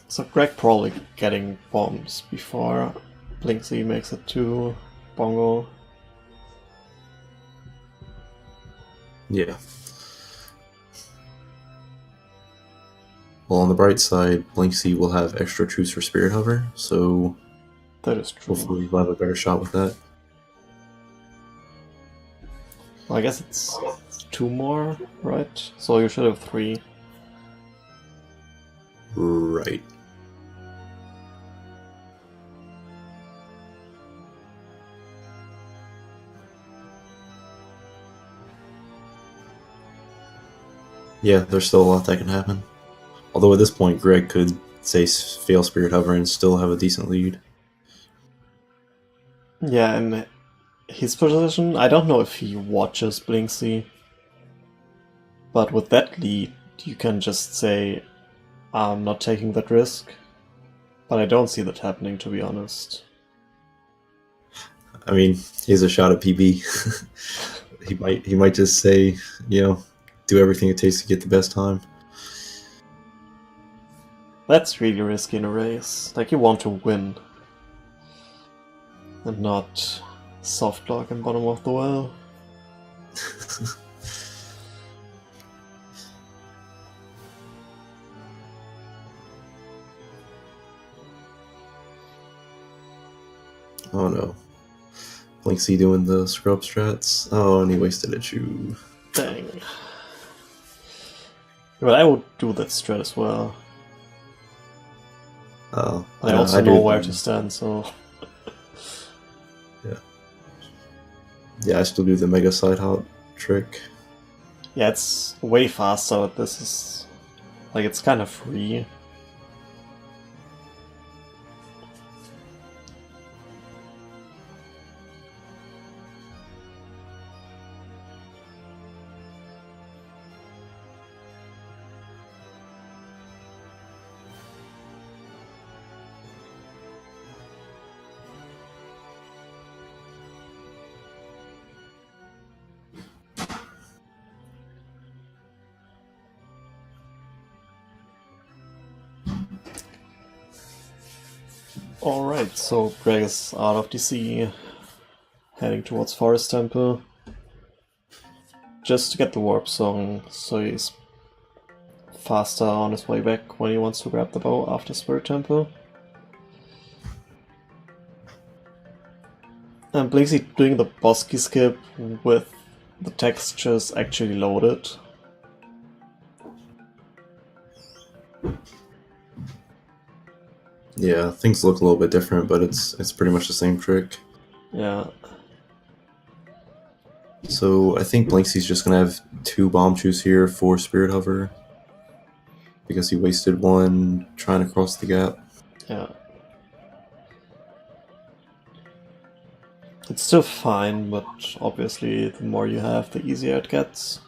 So Greg probably getting bombs before Blinkzy makes it to Bongo. Yeah. Well, on the bright side, Blinkzy will have extra troops for Spirit Hover, so That is true. hopefully we'll have a better shot with that. Well, I guess it's 2 more, right? So you should have 3. Right. Yeah, there's still a lot that can happen. Although at this point, Greg could say fail Spirit Hover and still have a decent lead. Yeah, in his position, I don't know if he watches Blinkzy, but with that lead, you can just say, I'm not taking that risk. But I don't see that happening, to be honest. I mean, he has a shot at PB. he might just say, do everything it takes to get the best time. That's really risky in a race. Like, you want to win. And not soft lock in bottom of the well. Oh no. Blinkzy doing the scrub strats. Oh, and he wasted a chew. Dang. But I would do that strat as well. Oh, I no, also I know do where to stand, so... Yeah. Yeah, I still do the mega side hop trick. Yeah, it's way faster, but this is... like, it's kind of free. Alright, so Greg is out of DC, heading towards Forest Temple. Just to get the Warp Song, so he's faster on his way back when he wants to grab the bow after Spirit Temple. And Blinkzy doing the Bosky skip with the textures actually loaded. Yeah, things look a little bit different, but it's pretty much the same trick. Yeah. So I think Blinkzy's just gonna have 2 bomb chews here for Spirit Hover. Because he wasted one trying to cross the gap. Yeah. It's still fine, but obviously the more you have, the easier it gets.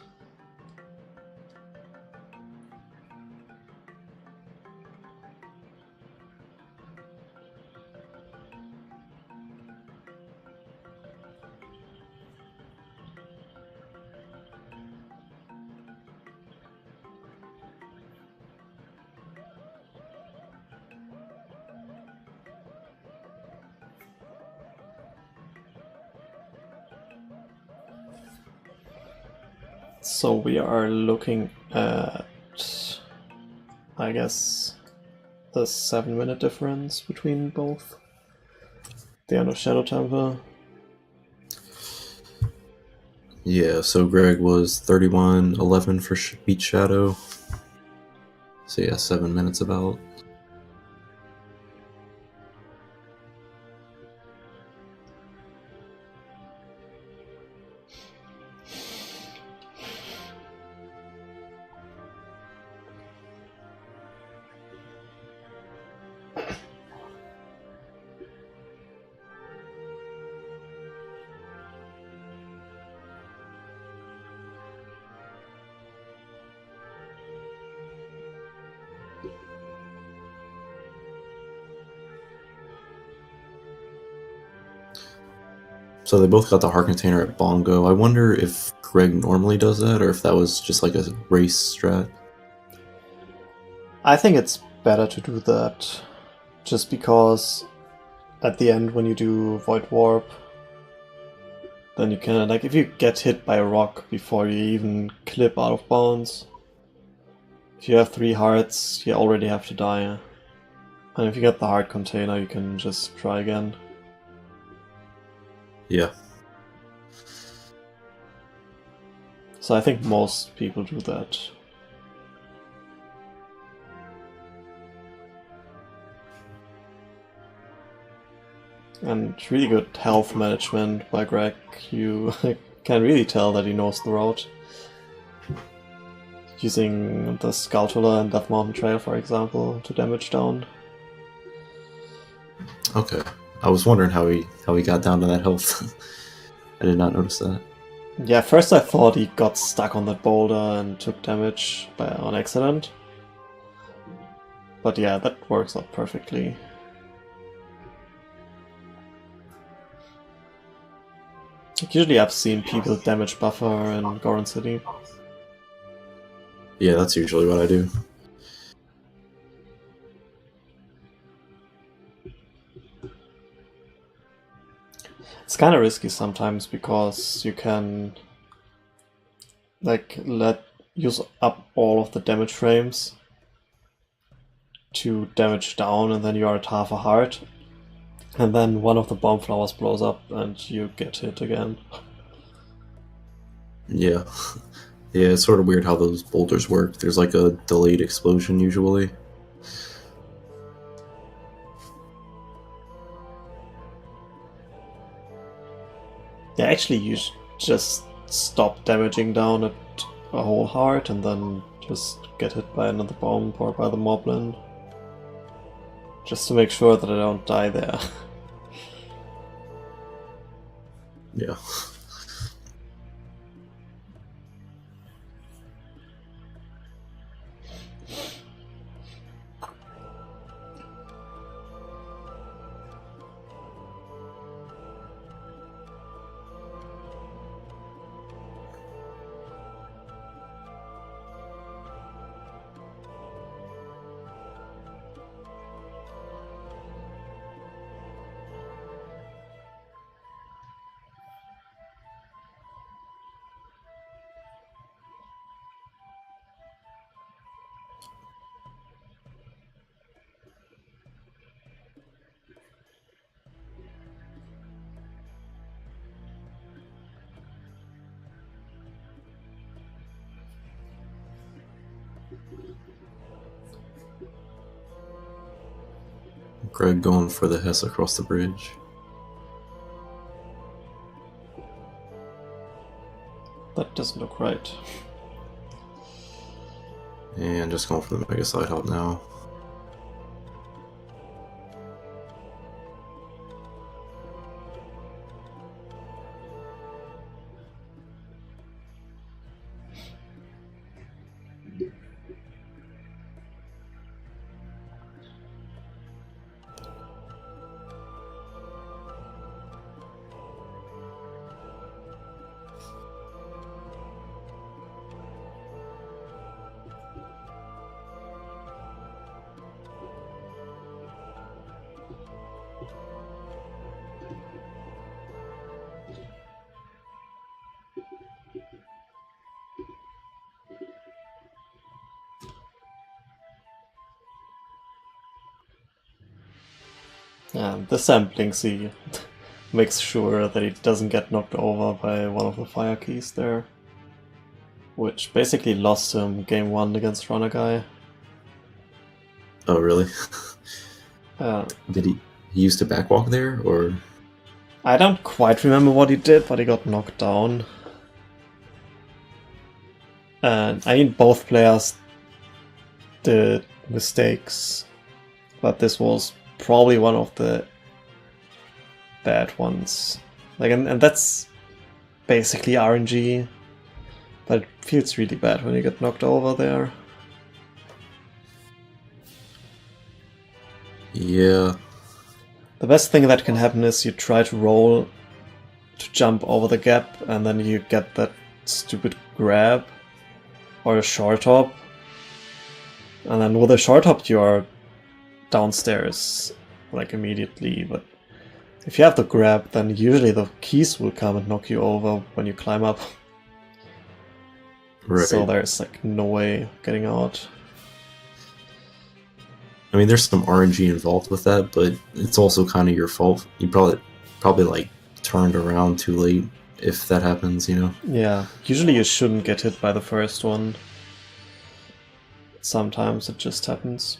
So we are looking at, I guess, the 7-minute difference between both. The end of Shadow Temple. Yeah, so Greg was 31-11 for Beat Shadow. So yeah, 7 minutes about. So they both got the heart container at Bongo. I wonder if Greg normally does that, or if that was just like a race strat. I think it's better to do that, just because at the end when you do Void Warp, then you can, like, if you get hit by a rock before you even clip out of bounds, if you have 3 hearts, you already have to die. And if you get the heart container, you can just try again. Yeah. So I think most people do that. And really good health management by Greg. You can really tell that he knows the road. Using the Skulltula and Death Mountain Trail, for example, to damage down. Okay. I was wondering how he got down to that health. I did not notice that. Yeah, first I thought he got stuck on that boulder and took damage on accident. But yeah, that works out perfectly. Like, usually I've seen people damage buffer in Goron City. Yeah, that's usually what I do. It's kind of risky sometimes because you can like use up all of the damage frames to damage down, and then you are at half a heart. And then one of the bomb flowers blows up and you get hit again. Yeah. Yeah, it's sort of weird how those boulders work. There's like a delayed explosion usually. Yeah, actually you just stop damaging down at a whole heart and then just get hit by another bomb or by the moblin. Just to make sure that I don't die there. Yeah. Greg going for the Hess across the bridge. That doesn't look right. And just going for the Mega Side Hop now. This time Blinkzy makes sure that he doesn't get knocked over by one of the fire keys there. Which basically lost him game 1 against Runner Guy. Oh, really? Uh, Did he used to backwalk there, or? I don't quite remember what he did, but he got knocked down. And I mean, both players did mistakes, but this was probably one of the bad ones. Like, and that's basically RNG, but it feels really bad when you get knocked over there. Yeah. The best thing that can happen is you try to roll to jump over the gap, and then you get that stupid grab or a short hop, and then with a short hop you are downstairs like immediately. But if you have the grab, then usually the keys will come and knock you over when you climb up. Right. So there's like no way of getting out. I mean, there's some RNG involved with that, but it's also kind of your fault. You probably like turned around too late if that happens, you know? Yeah, usually you shouldn't get hit by the first one. Sometimes it just happens.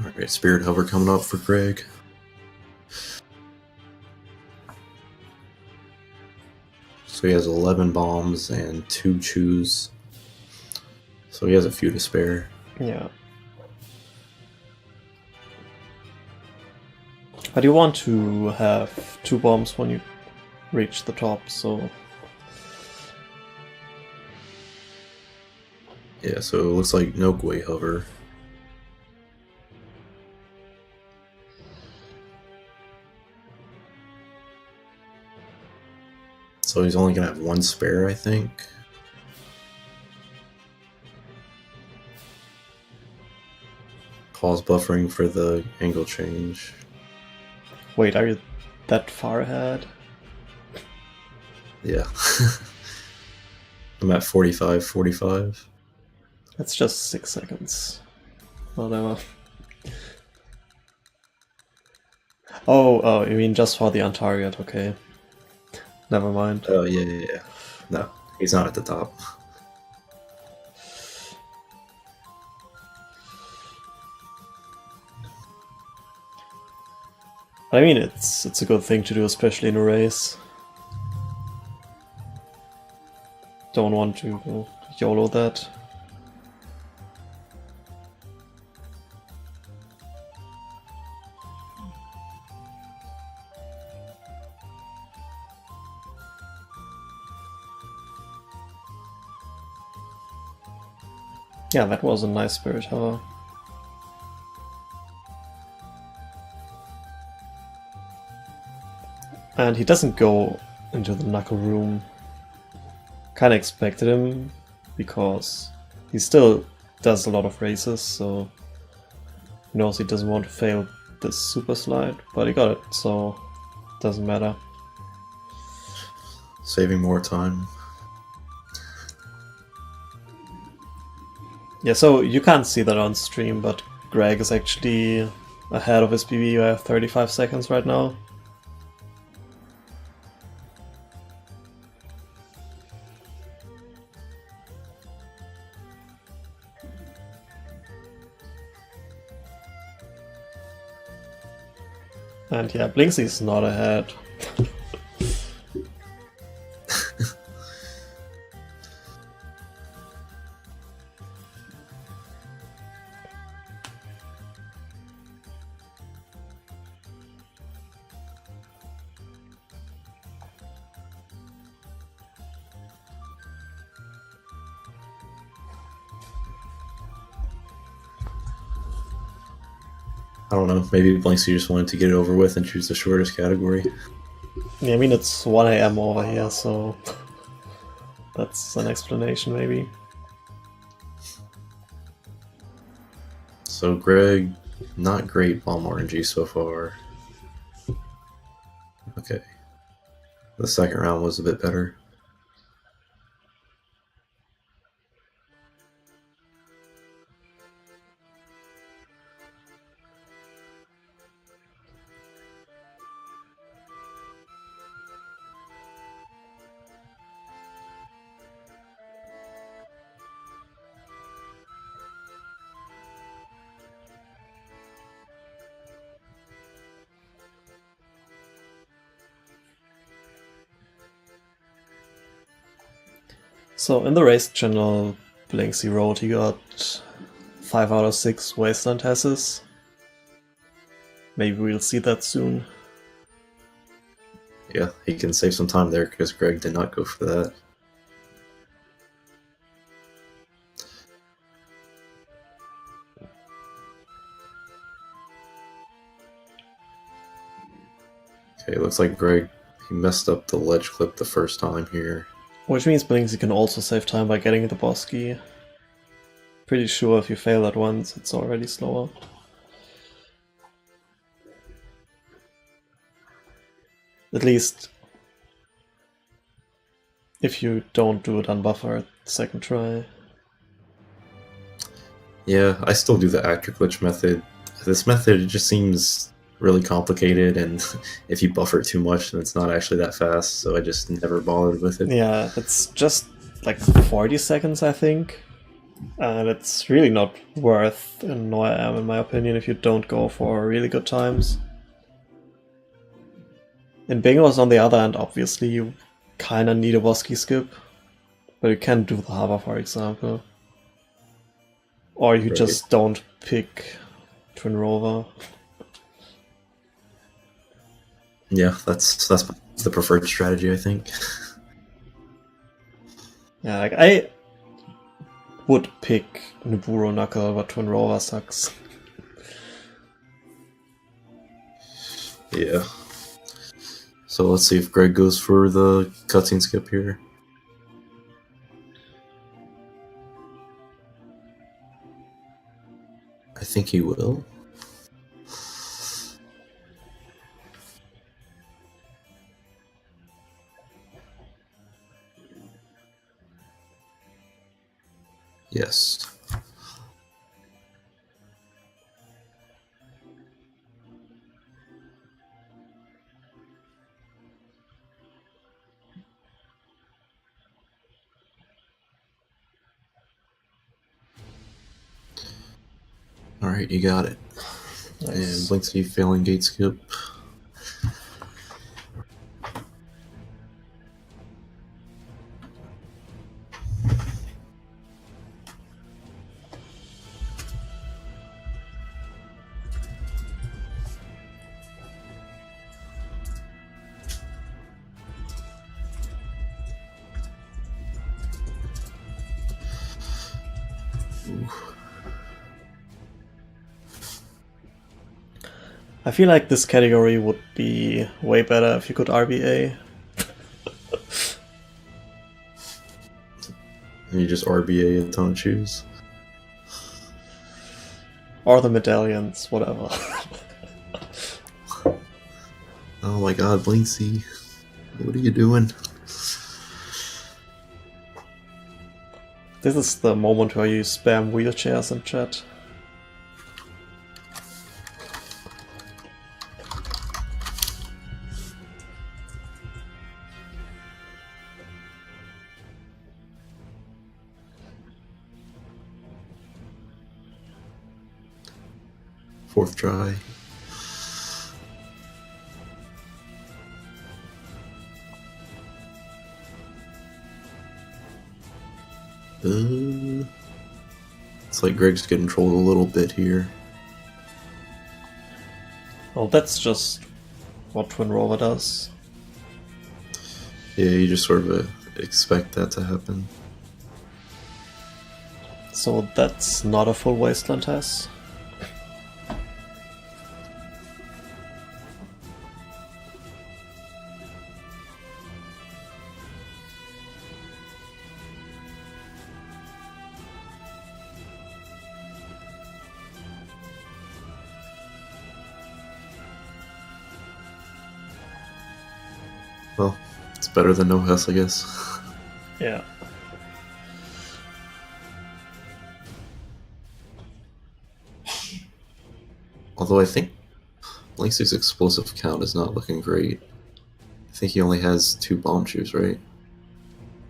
Alright, Spirit Hover coming up for Greg. So he has 11 bombs and 2 chews. So he has a few to spare. Yeah. But you want to have 2 bombs when you reach the top, so... Yeah, so it looks like no Gwei Hover. So he's only gonna have 1 spare, I think. pause buffering for the angle change. Wait, are you that far ahead? Yeah. I'm at 45. That's just 6 seconds. Whatever. Oh, you mean just for the on-target, okay. Never mind. Oh, yeah. No, he's not at the top. I mean, it's a good thing to do, especially in a race. Don't want to YOLO that. Yeah, that was a nice spirit tower. And he doesn't go into the knuckle room. Kinda expected him, because he still does a lot of races, so he knows he doesn't want to fail this super slide, but he got it, so doesn't matter. Saving more time. Yeah, so you can't see that on stream, but Greg is actually ahead of his PB by 35 seconds right now. And yeah, Blinkzy's not ahead. I don't know, maybe Blinkzy just wanted to get it over with and choose the shortest category. Yeah, I mean, it's 1 AM over here, so that's an explanation, maybe. So Greg, not great bomb RNG so far. Okay. The second round was a bit better. So in the race channel Blinkzy wrote he got 5 out of 6 wasteland hesses. Maybe we'll see that soon. Yeah, he can save some time there because Greg did not go for that. Okay, looks like Greg, he messed up the ledge clip the first time here. Which means Blinkzy can also save time by getting the boss key. Pretty sure if you fail that once, it's already slower. At least if you don't do it on buffer at second try. Yeah, I still do the actor glitch method. This method, it just seems really complicated, and if you buffer too much, then it's not actually that fast, so I just never bothered with it. Yeah, it's just like 40 seconds, I think. And it's really not worth in NoIM, in my opinion, if you don't go for really good times. In Bingos, on the other hand, obviously, you kinda need a boss key skip. But you can do the hover, for example. Or you just don't pick Twin Rover. Yeah, that's the preferred strategy, I think. Yeah, like I would pick Niburo Knuckle, but Twin Rover sucks. Yeah. So let's see if Greg goes for the cutscene skip here. I think he will. Yes. Alright, you got it. Nice. And Blinkzy failing gate skip. I feel like this category would be way better if you could RBA. And you just RBA a ton of shoes. Or the medallions, whatever. Oh my god, Blinkzy. What are you doing? This is the moment where you spam wheelchairs in chat. Fourth try. It's like Greg's getting trolled a little bit here. Well, that's just what Twin Rover does. Yeah, you just sort of expect that to happen. So that's not a full Wasteland test. Well, it's better than no Hess, I guess. Yeah. Although I think Blinkzy's explosive count is not looking great. I think he only has 2 bomb shoes, right?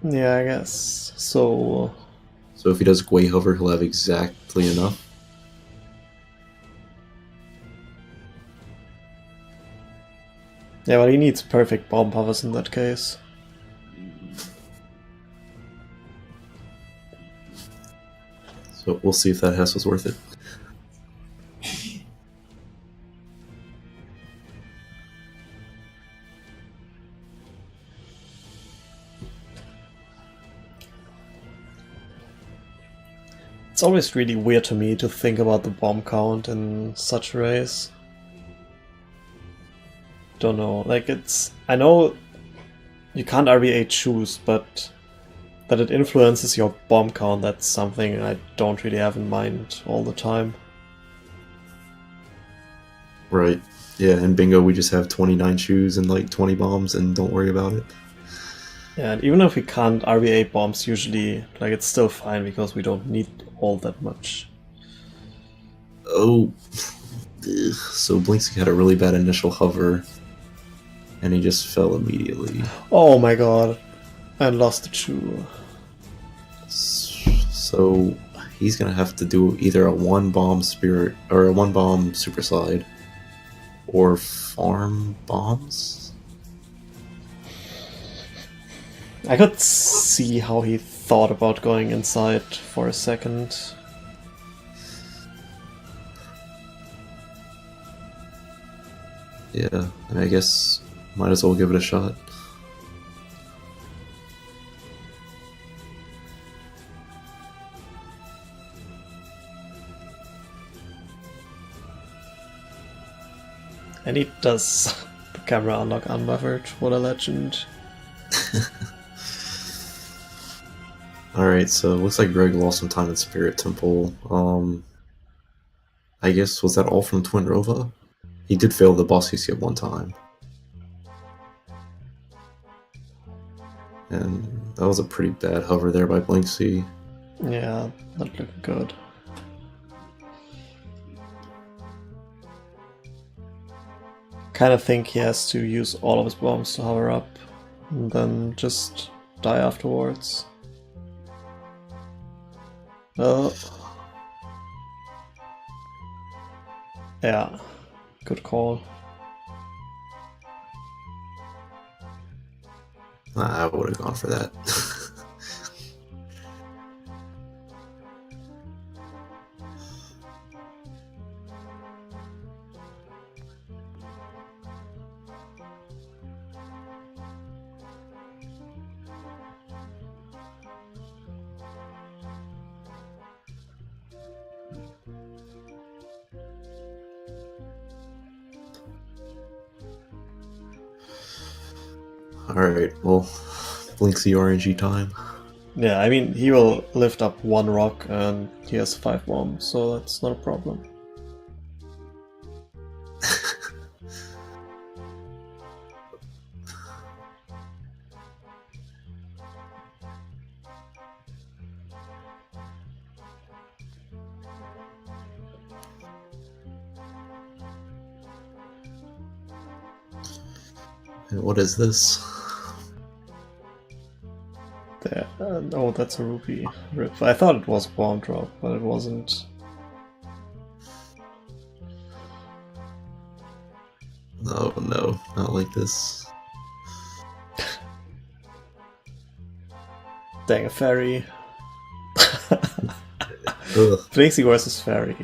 Yeah, I guess. So if he does Gwei Hover, he'll have exactly enough. yeah, but he needs perfect bomb powers in that case. So we'll see if that Hess was worth it. It's always really weird to me to think about the bomb count in such a race. Don't know, like I know you can't RBA choose, but that it influences your bomb count, that's something I don't really have in mind all the time. Right. Yeah, in bingo we just have 29 shoes and like 20 bombs and don't worry about it. Yeah, and even if we can't RBA bombs usually, like it's still fine because we don't need all that much. Oh. Ugh. So Blinkzy had a really bad initial hover and he just fell immediately. Oh my god. I lost the shoe. So he's gonna have to do either a 1 bomb spirit or a 1 bomb super slide or farm bombs. I could see how he thought about going inside for a second. Yeah, and I guess might as well give it a shot. And he does the camera unlock unbuffered. What a legend. Alright, so it looks like Greg lost some time in Spirit Temple. I guess, was that all from Twin Rova? He did fail the boss CC at one time. And that was a pretty bad hover there by Blinkzy. Yeah, not looking good. Kind of think he has to use all of his bombs to hover up, and then just die afterwards. Well, yeah, good call. I would have gone for that. Alright, well, Blinkzy RNG time. Yeah, I mean, he will lift up one rock and he has 5 bombs, so that's not a problem. And what is this? There. Oh, that's a rupee. Rip. I thought it was bomb drop, but it wasn't. Oh no, not like this. Dang, a fairy. Ugh. Blinkzy versus fairy.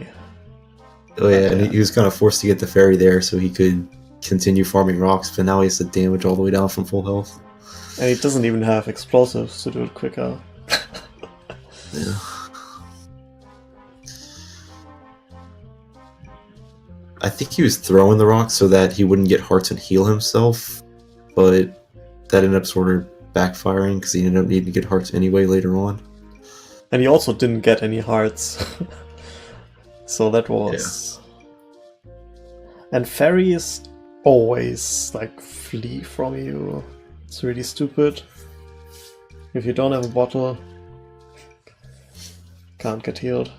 Oh yeah, and he was kind of forced to get the fairy there so he could continue farming rocks, but now he has to damage all the way down from full health. And he doesn't even have explosives to do it quicker. Yeah. I think he was throwing the rocks so that he wouldn't get hearts and heal himself, but that ended up sort of backfiring because he ended up needing to get hearts anyway later on. And he also didn't get any hearts. So that was... Yeah. And fairies always, like, flee from you. It's really stupid. If you don't have a bottle, can't get healed.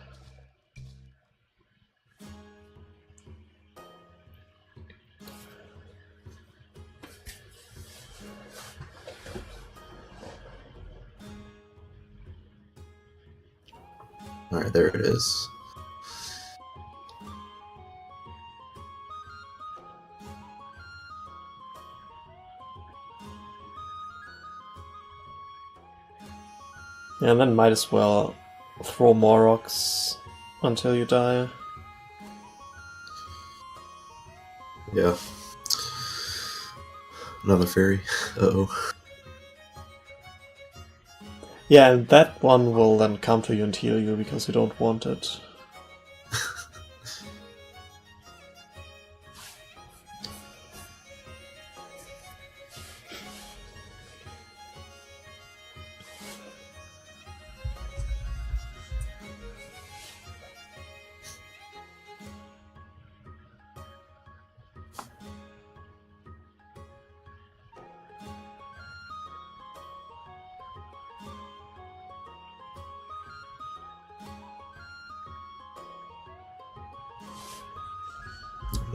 Alright, there it is. Yeah, and then might as well throw more rocks until you die. Yeah. Another fairy. Uh-oh. Yeah, and that one will then come to you and heal you because you don't want it.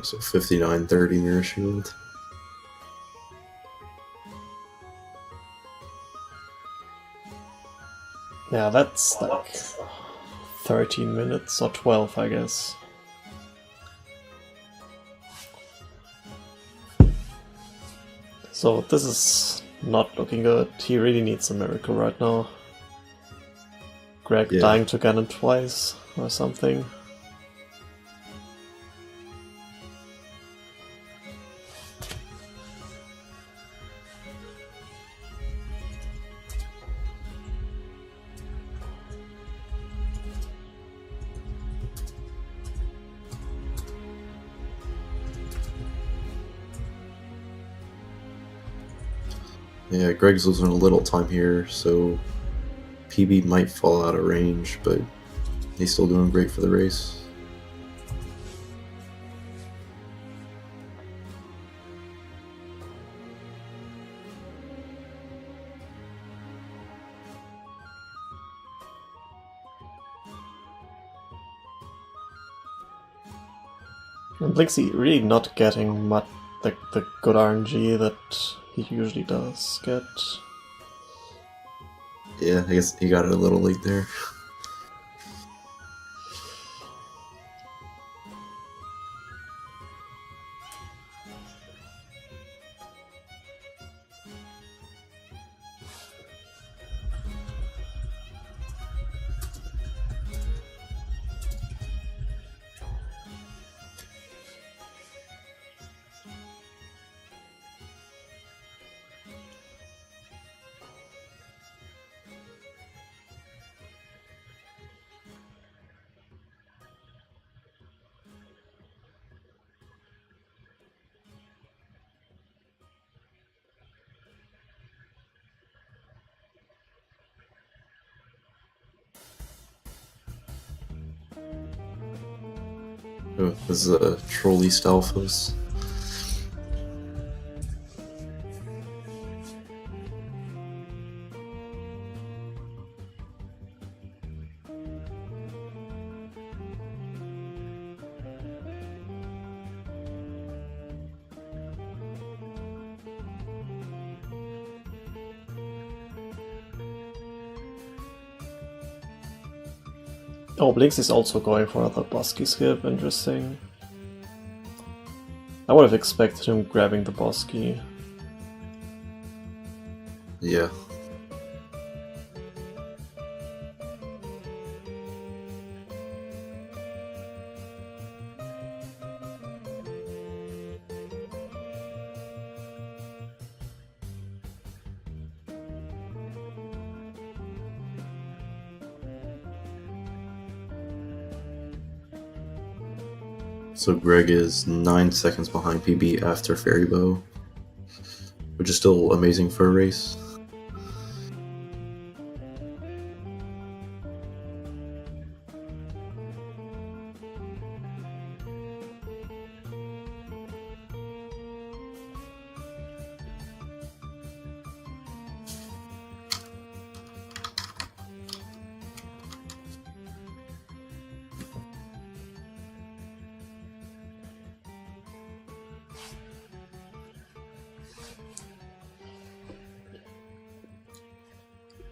So 5930 mirror shield. Yeah, that's like 13 minutes or 12, I guess. So this is not looking good. He really needs a miracle right now. Greg dying to Ganon twice or something. Yeah, Greg's losing a little time here, so PB might fall out of range, but he's still doing great for the race. And Blinkzy really not getting much the good RNG that he usually does get. Yeah, I guess he got it a little late there. Oh, this is a trolley Stalfos. Oh, Blinkzy is also going for the Bosky skip, interesting. I would have expected him grabbing the Bosky. Yeah. So Greg is 9 seconds behind PB after Fairy Bow, which is still amazing for a race.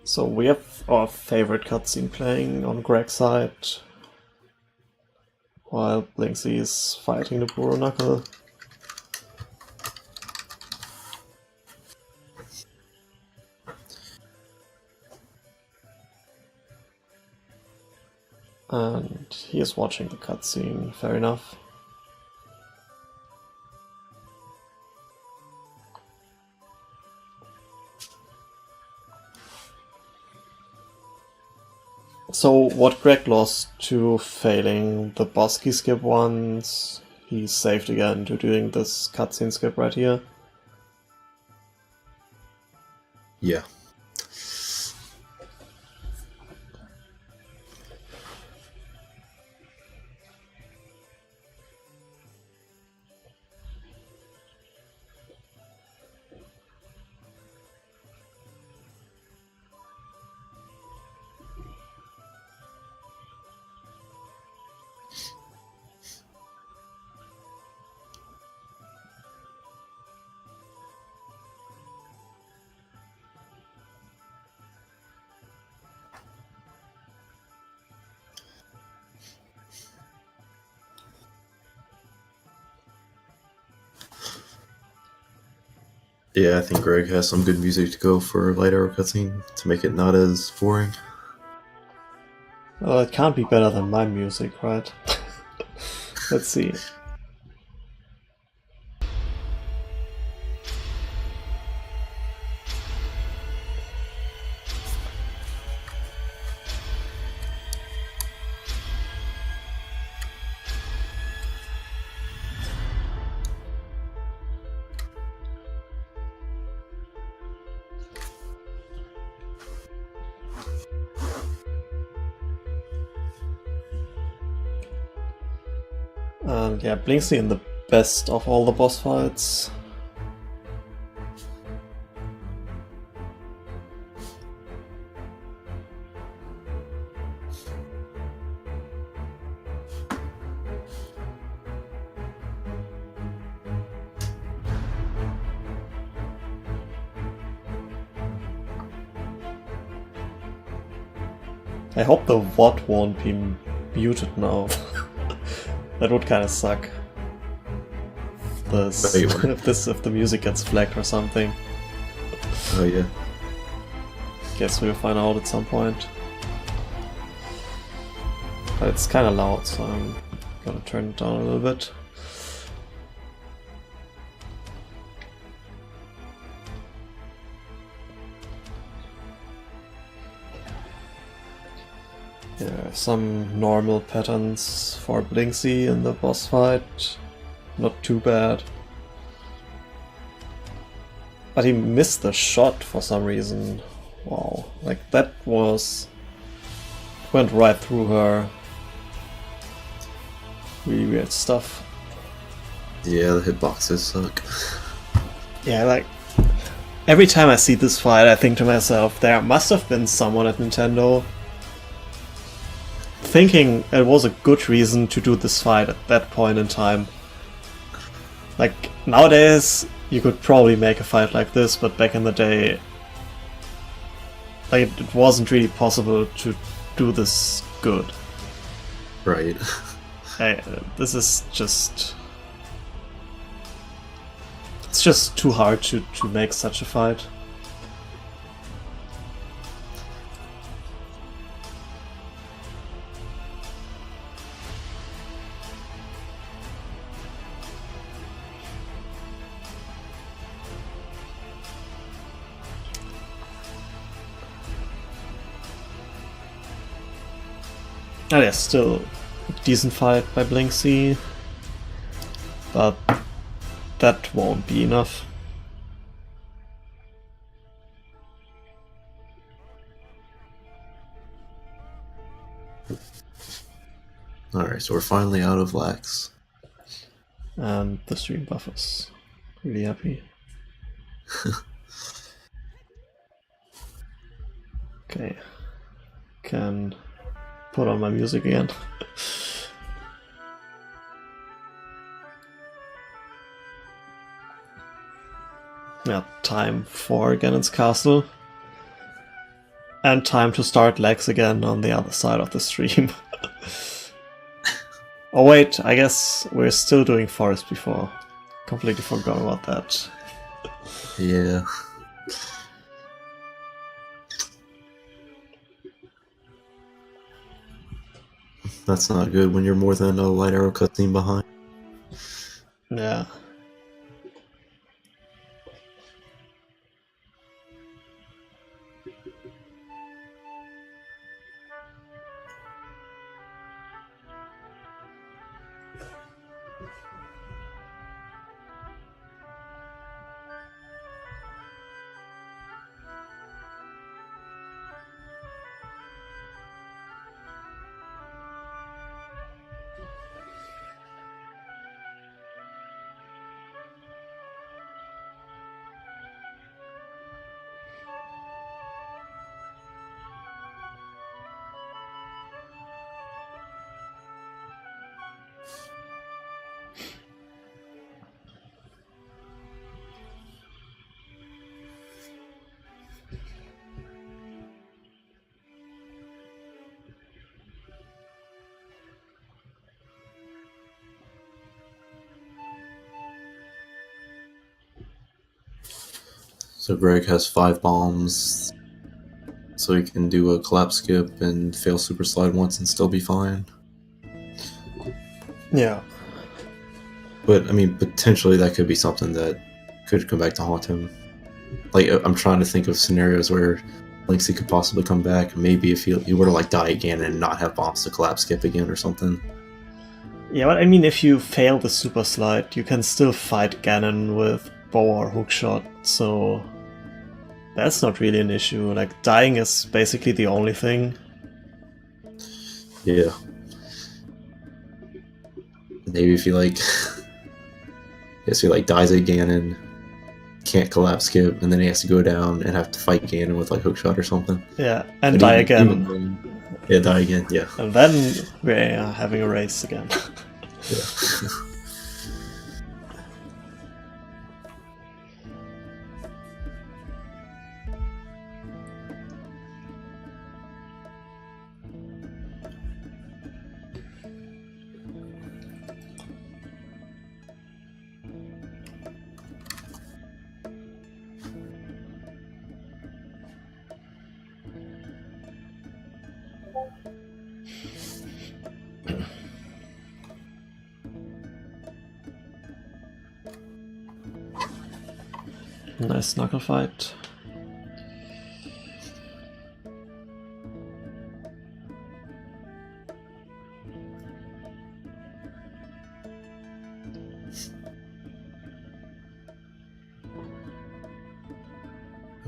So we have our favorite cutscene playing on Greg's side, while Blinkzy is fighting the Buro Knuckle. And he is watching the cutscene, fair enough. So what Greg lost to failing the Bosky skip once, he saved again to doing this cutscene skip right here. Yeah. Yeah, I think Greg has some good music to go for a light arrow cutscene to make it not as boring. Well, it can't be better than my music, right? Let's see. And yeah, Blinkzy in the best of all the boss fights. I hope the VOD won't be muted now. That would kind of suck. If the music gets flagged or something. Oh yeah. Guess we'll find out at some point. But it's kind of loud, so I'm gonna turn it down a little bit. Yeah, some normal patterns for Blinkzy in the boss fight. Not too bad. But he missed the shot for some reason. Wow, like that went right through her. Really weird stuff. Yeah, the hitboxes suck. Yeah, like every time I see this fight, I think to myself, there must have been someone at Nintendo thinking it was a good reason to do this fight at that point in time. Like, nowadays, you could probably make a fight like this, but back in the day, like, it wasn't really possible to do this good. Right. This is just... It's just too hard to make such a fight. Oh yeah, still a decent fight by Blinkzy, but that won't be enough. Alright, so we're finally out of lax. And the stream buffers. Really happy. Okay. Can put on my music again. Yeah, time for Ganon's castle. And time to start Lex again on the other side of the stream. Oh wait, I guess we're still doing Forest before. Completely forgot about that. Yeah. That's not good when you're more than a light arrow cutscene behind. Yeah. So Greg has 5 bombs, so he can do a collapse skip and fail super slide once and still be fine. Yeah. But I mean, potentially that could be something that could come back to haunt him. Like, I'm trying to think of scenarios where Blinkzy could possibly come back. Maybe if he were to like die again and not have bombs to collapse skip again or something. Yeah, but I mean, if you fail the super slide, you can still fight Ganon with bow or hookshot, so that's not really an issue. Like, dying is basically the only thing. Yeah. Maybe if he like, guess he like dies at Ganon, can't collapse skip, and then he has to go down and have to fight Ganon with like hookshot or something. Yeah, and die again. Yeah, die again. Yeah. And then we're having a race again. Yeah. Nice knuckle fight.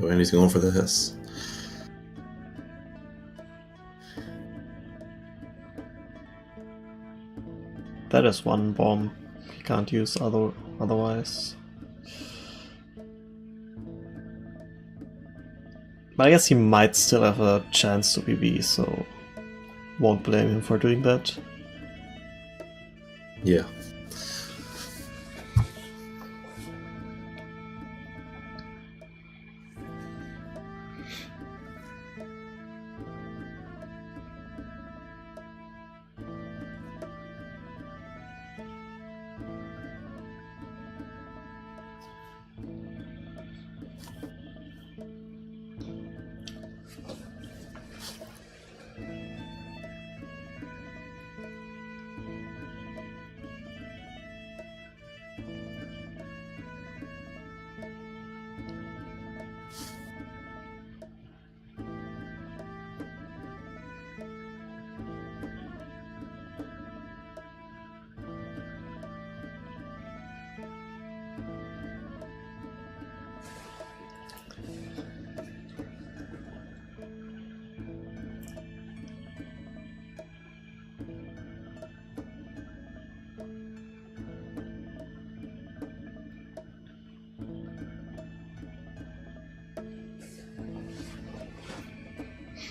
Oh, and he's going for this. That is one bomb you can't use otherwise. But I guess he might still have a chance to PB, so won't blame him for doing that. Yeah.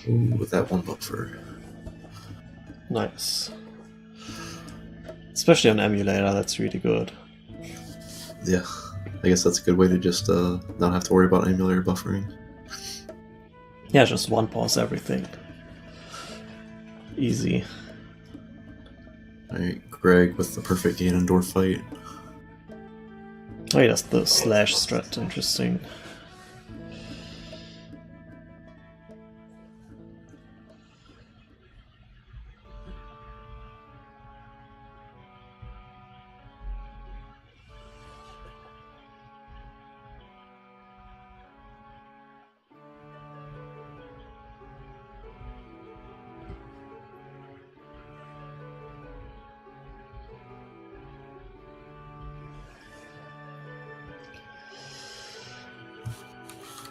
Ooh, that one buffer. Nice. Especially on emulator, that's really good. Yeah, I guess that's a good way to just not have to worry about emulator buffering. Yeah, just one pause everything. Easy. Alright, Greg with the perfect Ganondorf fight. Oh, yeah, that's the slash strat, interesting.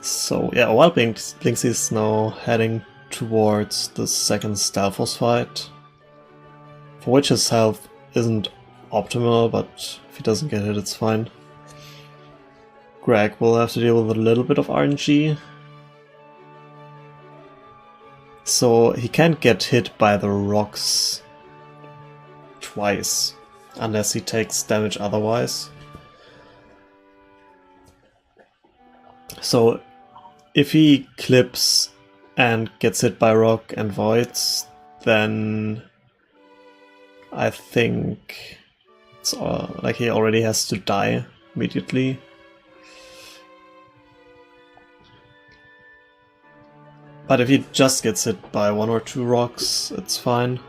So yeah, while Blinkzy is now heading towards the second Stalfos fight, for which his health isn't optimal, but if he doesn't get hit, it's fine. Greg will have to deal with a little bit of RNG. So he can't get hit by the rocks twice, unless he takes damage otherwise. So if he clips and gets hit by rock and voids, then I think it's like he already has to die immediately. But if he just gets hit by one or two rocks, it's fine.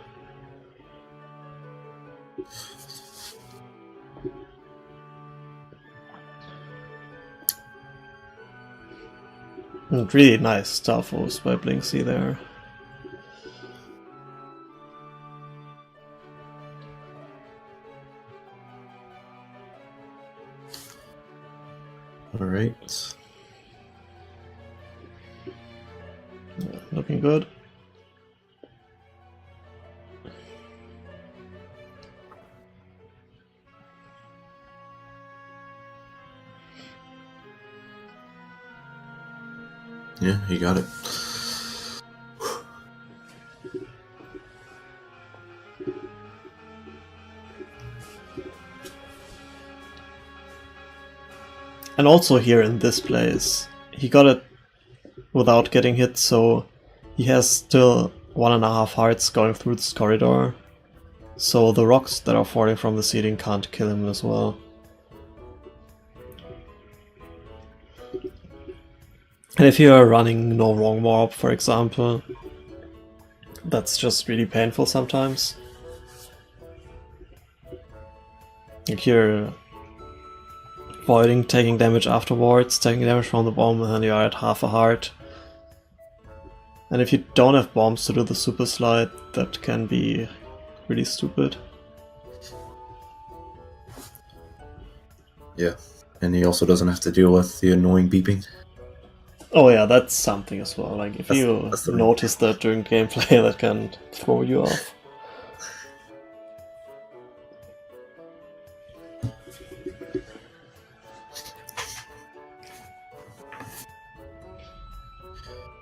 And really nice Stalfos by Blinkzy there. Alright. Looking good. Yeah, he got it. And also here in this place, he got it without getting hit, so he has still 1.5 hearts going through this corridor. So the rocks that are falling from the ceiling can't kill him as well. And if you are running no wrong warp, for example, That's just really painful sometimes. Like you're avoiding taking damage afterwards, taking damage from the bomb, and then you are at half a heart. And if you don't have bombs to do the super slide, that can be really stupid. Yeah, and he also doesn't have to deal with the annoying beeping. Oh yeah, that's something as well. Like if you that's the notice that during gameplay, that can throw you off.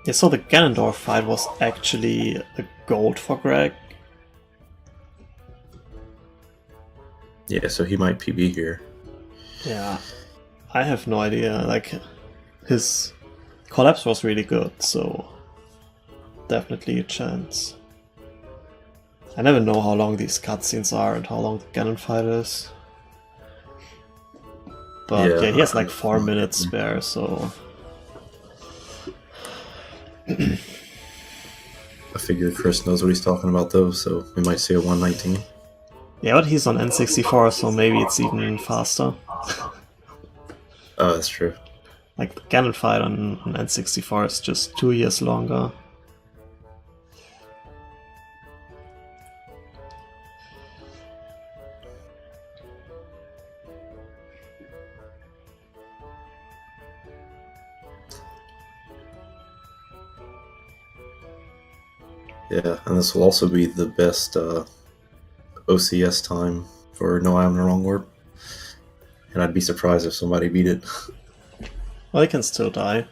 Yeah, so the Ganondorf fight was actually a gold for Greg. Yeah, so he might PB here. Yeah, I have no idea. Like, his collapse was really good, so definitely a chance. I never know how long these cutscenes are and how long the Ganon fight is. But yeah, he has like 4 minutes spare, so... I figure Chris knows what he's talking about though, so we might see a 119. Yeah, but he's on N64, so maybe it's even faster. Oh, that's true. Like, the Ganon fight on N64 is just 2 years longer. Yeah, and this will also be the best OCS time for No I'm the Wrong Warp. And I'd be surprised if somebody beat it. Well, he can still die.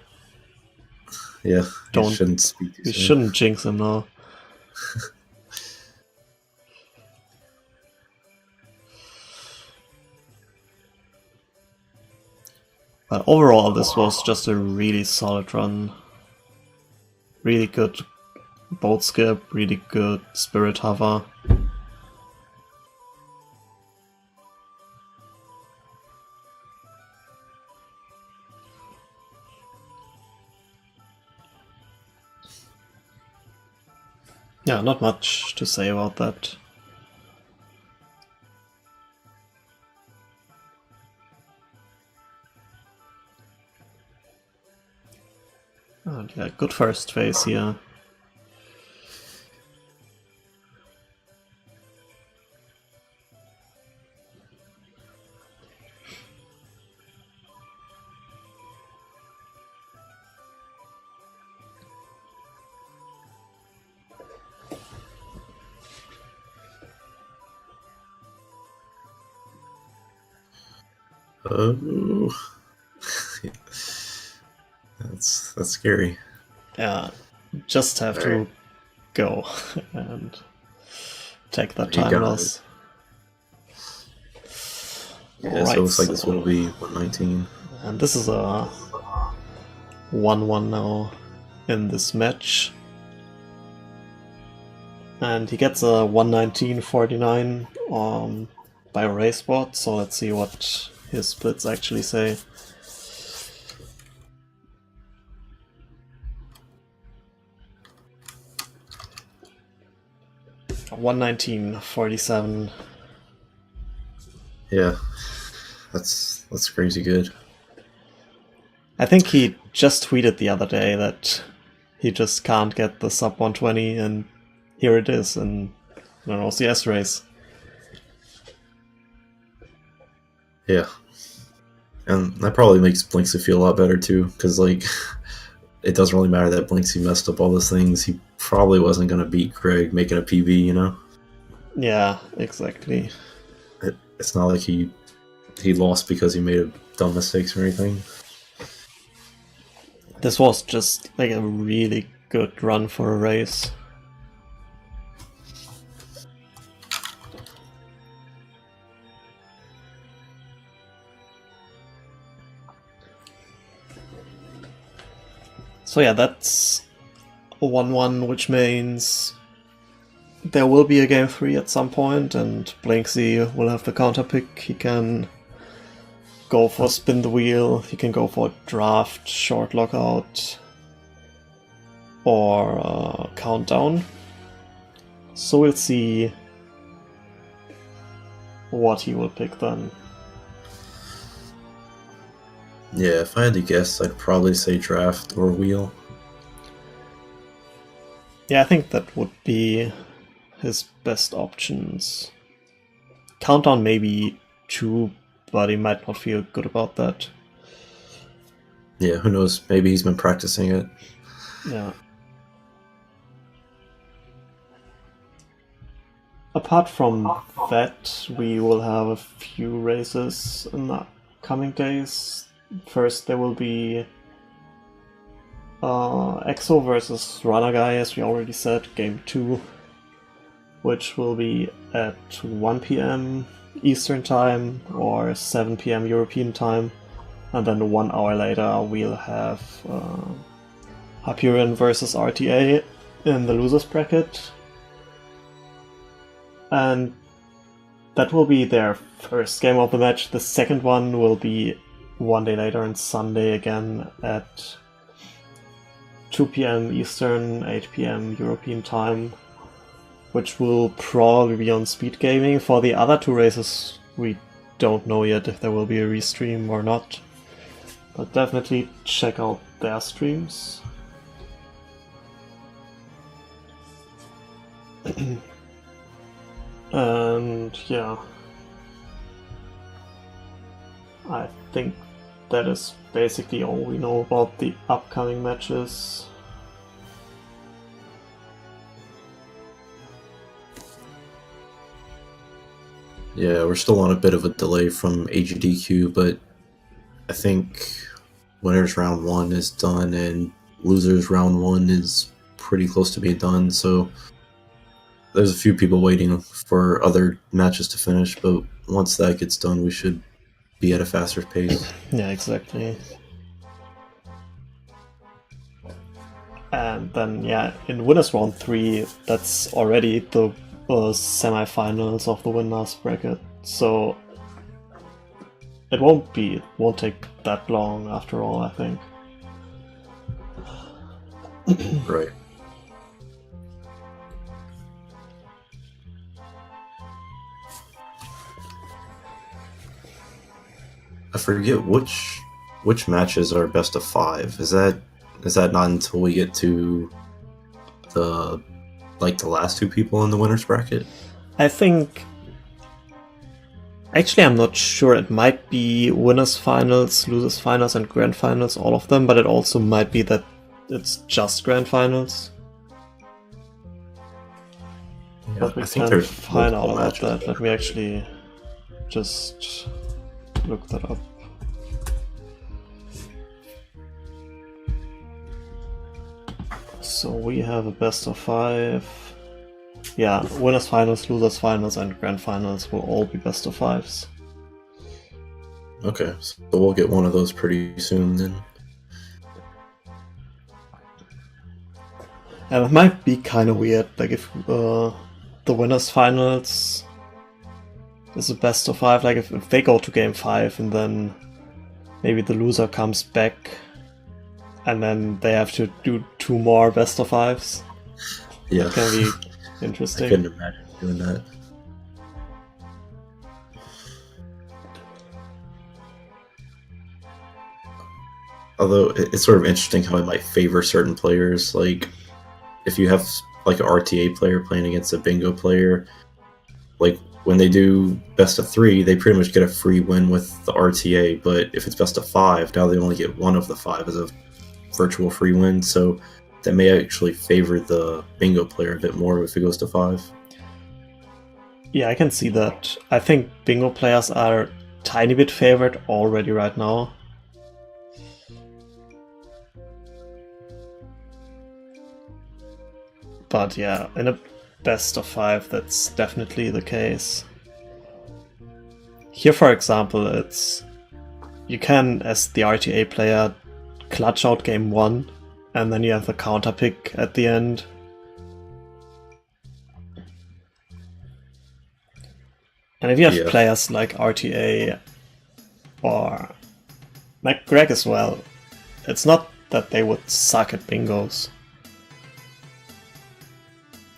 Yeah, you shouldn't speak too soon. Shouldn't jinx him now. But overall, this was just a really solid run. Really good boat skip, really good spirit hover. Yeah, not much to say about that. Oh, yeah, good first phase here. Oh, that's scary. Yeah, just have to go and take that time loss. Yeah, so it looks like this will be 119. And this is a 1-1 now in this match. And he gets a 119.49 by a race bot, so let's see what his splits actually say. A 119.47. Yeah, that's crazy good. I think he just tweeted the other day that he just can't get the sub 120, and here it is in an OCS race. Yeah, and that probably makes Blinkzy feel a lot better too, because like it doesn't really matter that Blinkzy messed up all those things. He probably wasn't gonna beat Craig making a PB, you know? Yeah, exactly. It's not like he lost because he made dumb mistakes or anything. This was just like a really good run for a race. So yeah, that's a 1-1, which means there will be a game 3 at some point, and Blinkzy will have the counter pick. He can go for spin the wheel, he can go for draft, short lockout, or countdown. So we'll see what he will pick then. Yeah, if I had to guess, I'd probably say draft or wheel. Yeah, I think that would be his best options. Countdown maybe 2, but he might not feel good about that. Yeah, who knows? Maybe he's been practicing it. Yeah. Apart from that, we will have a few races in the coming days. First, there will be EXO versus Runner Guy, as we already said, game 2, which will be at 1 p.m. Eastern Time or 7 p.m. European Time. And then 1 hour later, we'll have Hyperion versus RTA in the losers bracket. And that will be their first game of the match. The second one will be 1 day later on Sunday again at 2 p.m. Eastern, 8 p.m. European time, which will probably be on Speed Gaming. For the other 2 races, we don't know yet if there will be a restream or not. But definitely check out their streams. And yeah, I think that is basically all we know about the upcoming matches. Yeah, we're still on a bit of a delay from AGDQ, but I think winners round 1 is done and losers round 1 is pretty close to being done, so there's a few people waiting for other matches to finish, but once that gets done, we should be at a faster pace. Yeah, exactly. And then, yeah, in winners round 3, that's already the semi-finals of the winners bracket, so it won't take that long after all, I think. Right. I forget which matches are best of 5. Is that not until we get to the last 2 people in the winners bracket? I think. Actually, I'm not sure. It might be winners finals, losers finals, and grand finals, all of them, but it also might be that it's just grand finals. Yeah, But we can find out about that. Let me actually just look that up. So we have a best of 5. Yeah, winners finals, losers finals, and grand finals will all be best of 5s. Okay, so we'll get one of those pretty soon then. And it might be kind of weird, like if the winners finals is a best of 5, like if they go to game 5 and then maybe the loser comes back and then they have to do 2 more best of 5s. Yeah. That can be interesting. I couldn't imagine doing that. Although it's sort of interesting how it might favor certain players. Like if you have like an RTA player playing against a bingo player, like when they do best of 3, they pretty much get a free win with the RTA. But if it's best of 5, now they only get one of the 5 as a virtual free win. So that may actually favor the bingo player a bit more if it goes to 5. Yeah, I can see that. I think bingo players are a tiny bit favored already right now. But yeah, in a best of 5, that's definitely the case. Here, for example, you can, as the RTA player, clutch out game 1, and then you have the counter pick at the end. And if you have players like RTA or like Greg as well, it's not that they would suck at bingos.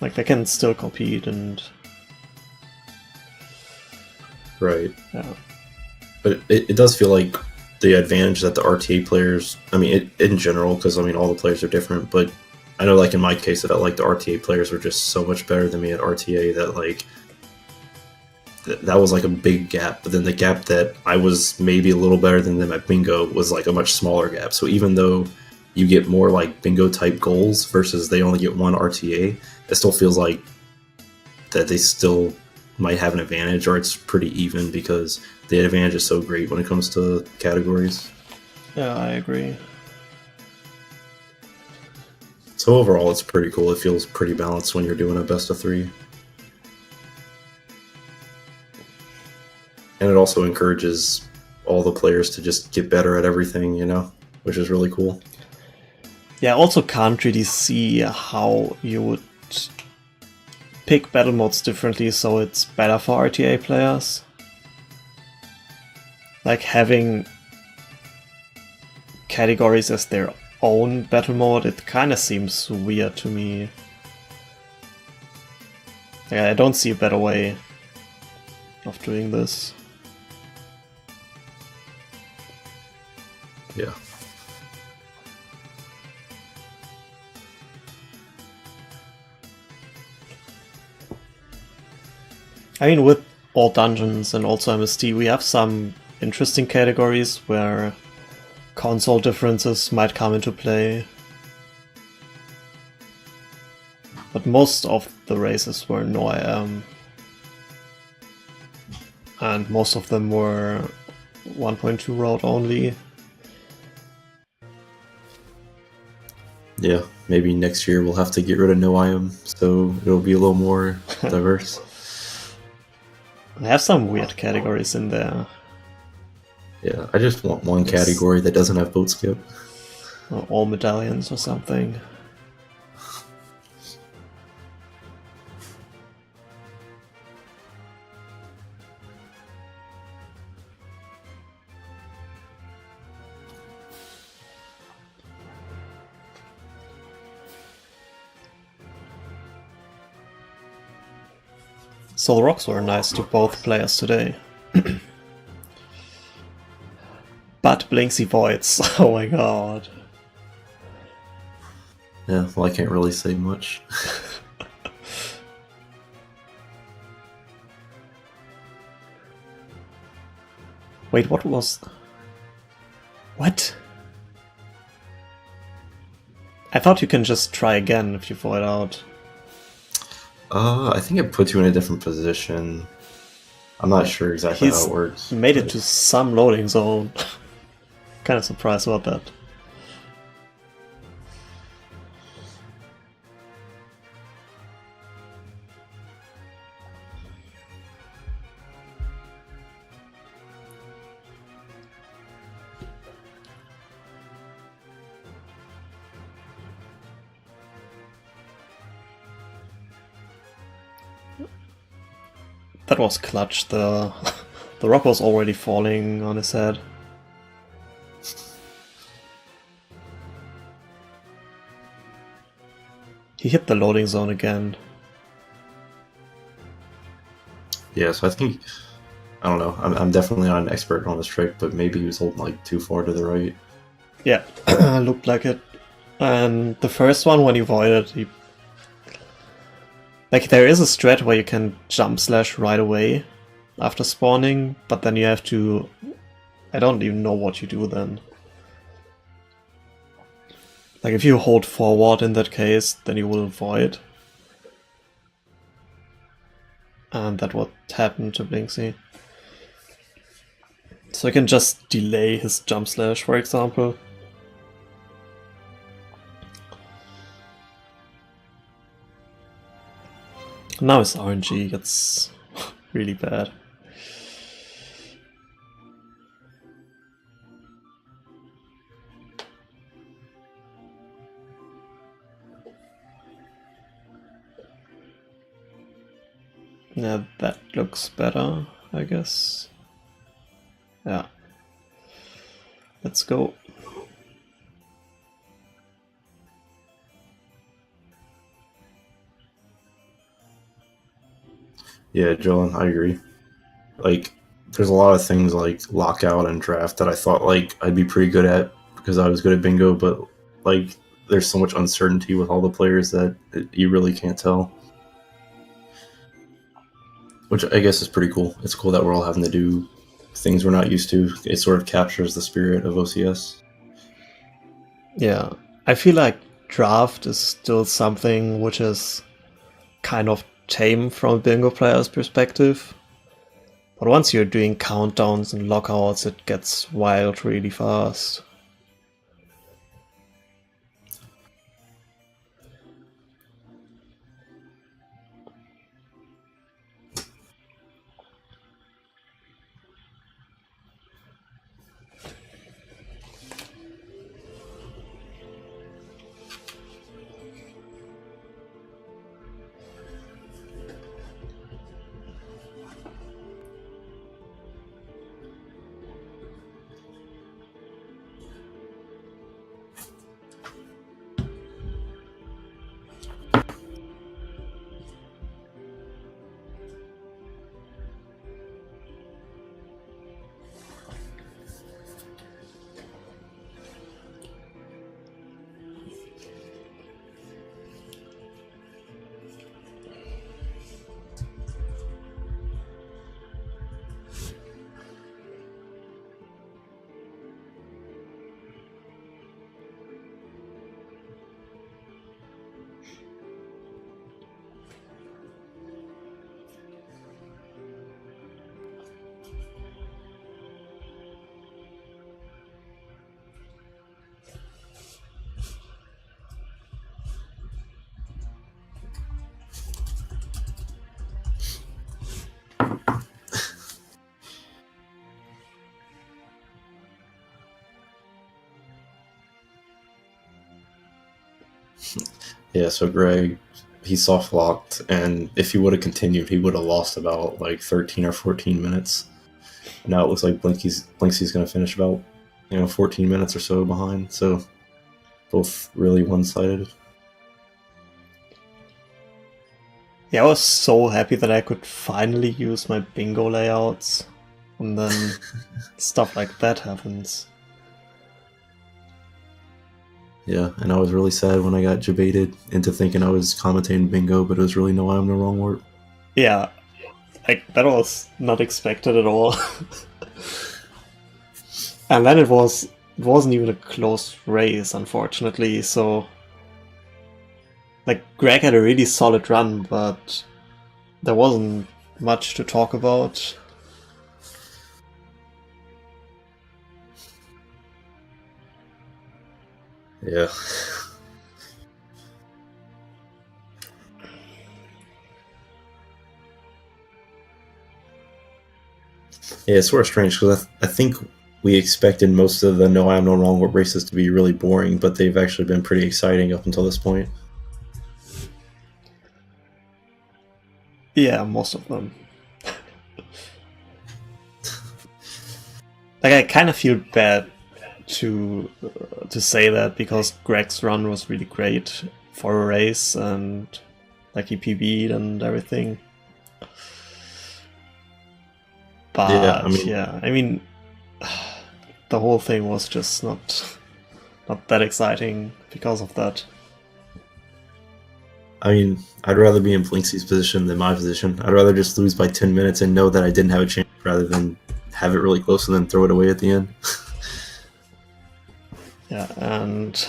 Like, they can still compete and... Right. Yeah. But it does feel like the advantage that the RTA players, I mean, in general, because, I mean, all the players are different, but I know, like, in my case, that, like, the RTA players were just so much better than me at RTA that, like, that was, like, a big gap. But then the gap that I was maybe a little better than them at Bingo was, like, a much smaller gap. So even though you get more, like, Bingo-type goals versus they only get one RTA, it still feels like that they still might have an advantage, or it's pretty even because the advantage is so great when it comes to categories. Yeah, I agree. So overall, it's pretty cool. It feels pretty balanced when you're doing a best of 3. And it also encourages all the players to just get better at everything, you know, which is really cool. Yeah, I also can't really see how you would pick battle modes differently so it's better for RTA players. Like, having categories as their own battle mode, it kind of seems weird to me. Like, I don't see a better way of doing this. Yeah. I mean, with all dungeons and also MST, we have some interesting categories where console differences might come into play. But most of the races were no IM. And most of them were 1.2 route only. Yeah, maybe next year we'll have to get rid of no IM, so it'll be a little more diverse. I have some weird categories in there. Yeah, I just want one category that doesn't have boat skip. Or all medallions or something. So the rocks were nice to both players today. But Blinkzy voids, oh my god. Yeah, well, I can't really say much. Wait, what was... What? I thought you can just try again if you void out. I think it puts you in a different position. I'm not sure exactly how it works. Made it to some loading zone. Kind of surprised about that. That was clutch. The rock was already falling on his head. He hit the loading zone again. Yeah, so I think, I don't know, I'm definitely not an expert on this trick, but maybe he was holding like too far to the right. Yeah, looked like it. And the first one, when he voided, he... Like, there is a strat where you can jump slash right away after spawning, but then you have to... I don't even know what you do then. Like, if you hold forward in that case, then you will void. And that's what happened to Blinkzy. So you can just delay his jump slash, for example. Now his RNG gets really bad. Yeah, that looks better, I guess. Yeah. Let's go. Yeah, Dylan, I agree. Like, there's a lot of things like lockout and draft that I thought like I'd be pretty good at because I was good at bingo, but like there's so much uncertainty with all the players that you really can't tell. Which I guess is pretty cool. It's cool that we're all having to do things we're not used to. It sort of captures the spirit of OCS. Yeah, I feel like draft is still something which is kind of tame from a bingo player's perspective. But once you're doing countdowns and lockouts, it gets wild really fast. Yeah, so Greg, he soft locked, and if he would have continued, he would have lost about like 13 or 14 minutes. Now it looks like Blinkzy's going to finish about 14 minutes or so behind. So both really one-sided. Yeah, I was so happy that I could finally use my bingo layouts, and then stuff like that happens. Yeah, and I was really sad when I got debated into thinking I was commentating bingo, but it was really no, I'm the wrong word. Yeah, like that was not expected at all. And then it wasn't even a close race, unfortunately, so like Greg had a really solid run, but there wasn't much to talk about. Yeah. Yeah, it's sort of strange because I think we expected most of the no, I'm no wrong word races to be really boring, but they've actually been pretty exciting up until this point. Yeah, most of them. Like I kind of feel bad to say that because Greg's run was really great for a race and like he PB'd and everything. But yeah, I mean, the whole thing was just not that exciting because of that. I mean, I'd rather be in Blinkzy's position than my position. I'd rather just lose by 10 minutes and know that I didn't have a chance rather than have it really close and then throw it away at the end. Yeah, and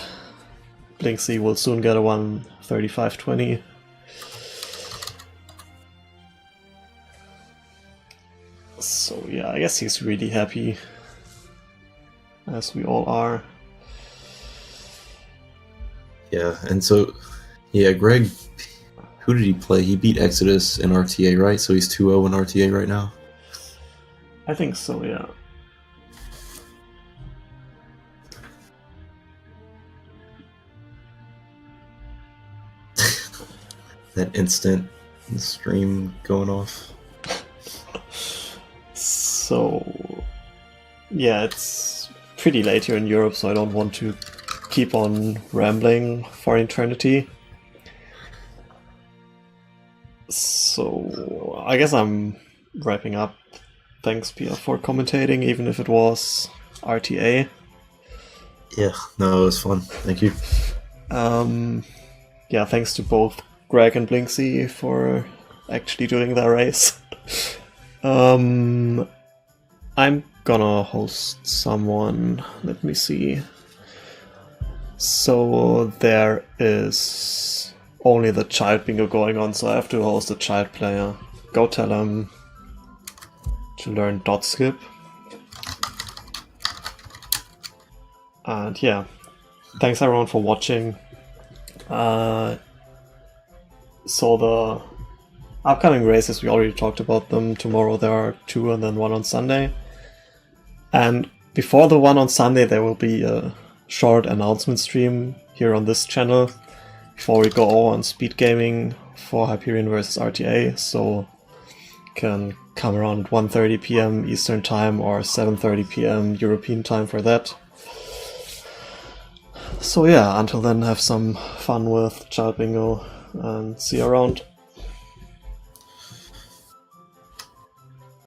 Blinkzy will soon get a 1:35.20. So yeah, I guess he's really happy, as we all are. Yeah, and so, yeah, Greg, who did he play? He beat Exodus in RTA, right? So he's 2-0 in RTA right now? I think so, yeah. That instant stream going off. So yeah, it's pretty late here in Europe, so I don't want to keep on rambling for eternity. So I guess I'm wrapping up. Thanks, Pia, for commentating, even if it was RTA. Yeah, no, it was fun. Thank you. Yeah, thanks to both Greg and Blinkzy for actually doing their race. I'm gonna host someone. Let me see. So there is only the child bingo going on, so I have to host a child player. Go tell him to learn dot skip. And yeah, thanks everyone for watching. So the upcoming races, we already talked about them. Tomorrow there are 2 and then 1 on Sunday. And before the one on Sunday there will be a short announcement stream here on this channel before we go on speed gaming for Hyperion vs RTA, so can come around 1:30 p.m. Eastern time or 7:30 p.m. European time for that. So yeah, until then, have some fun with Child Bingo and see you around.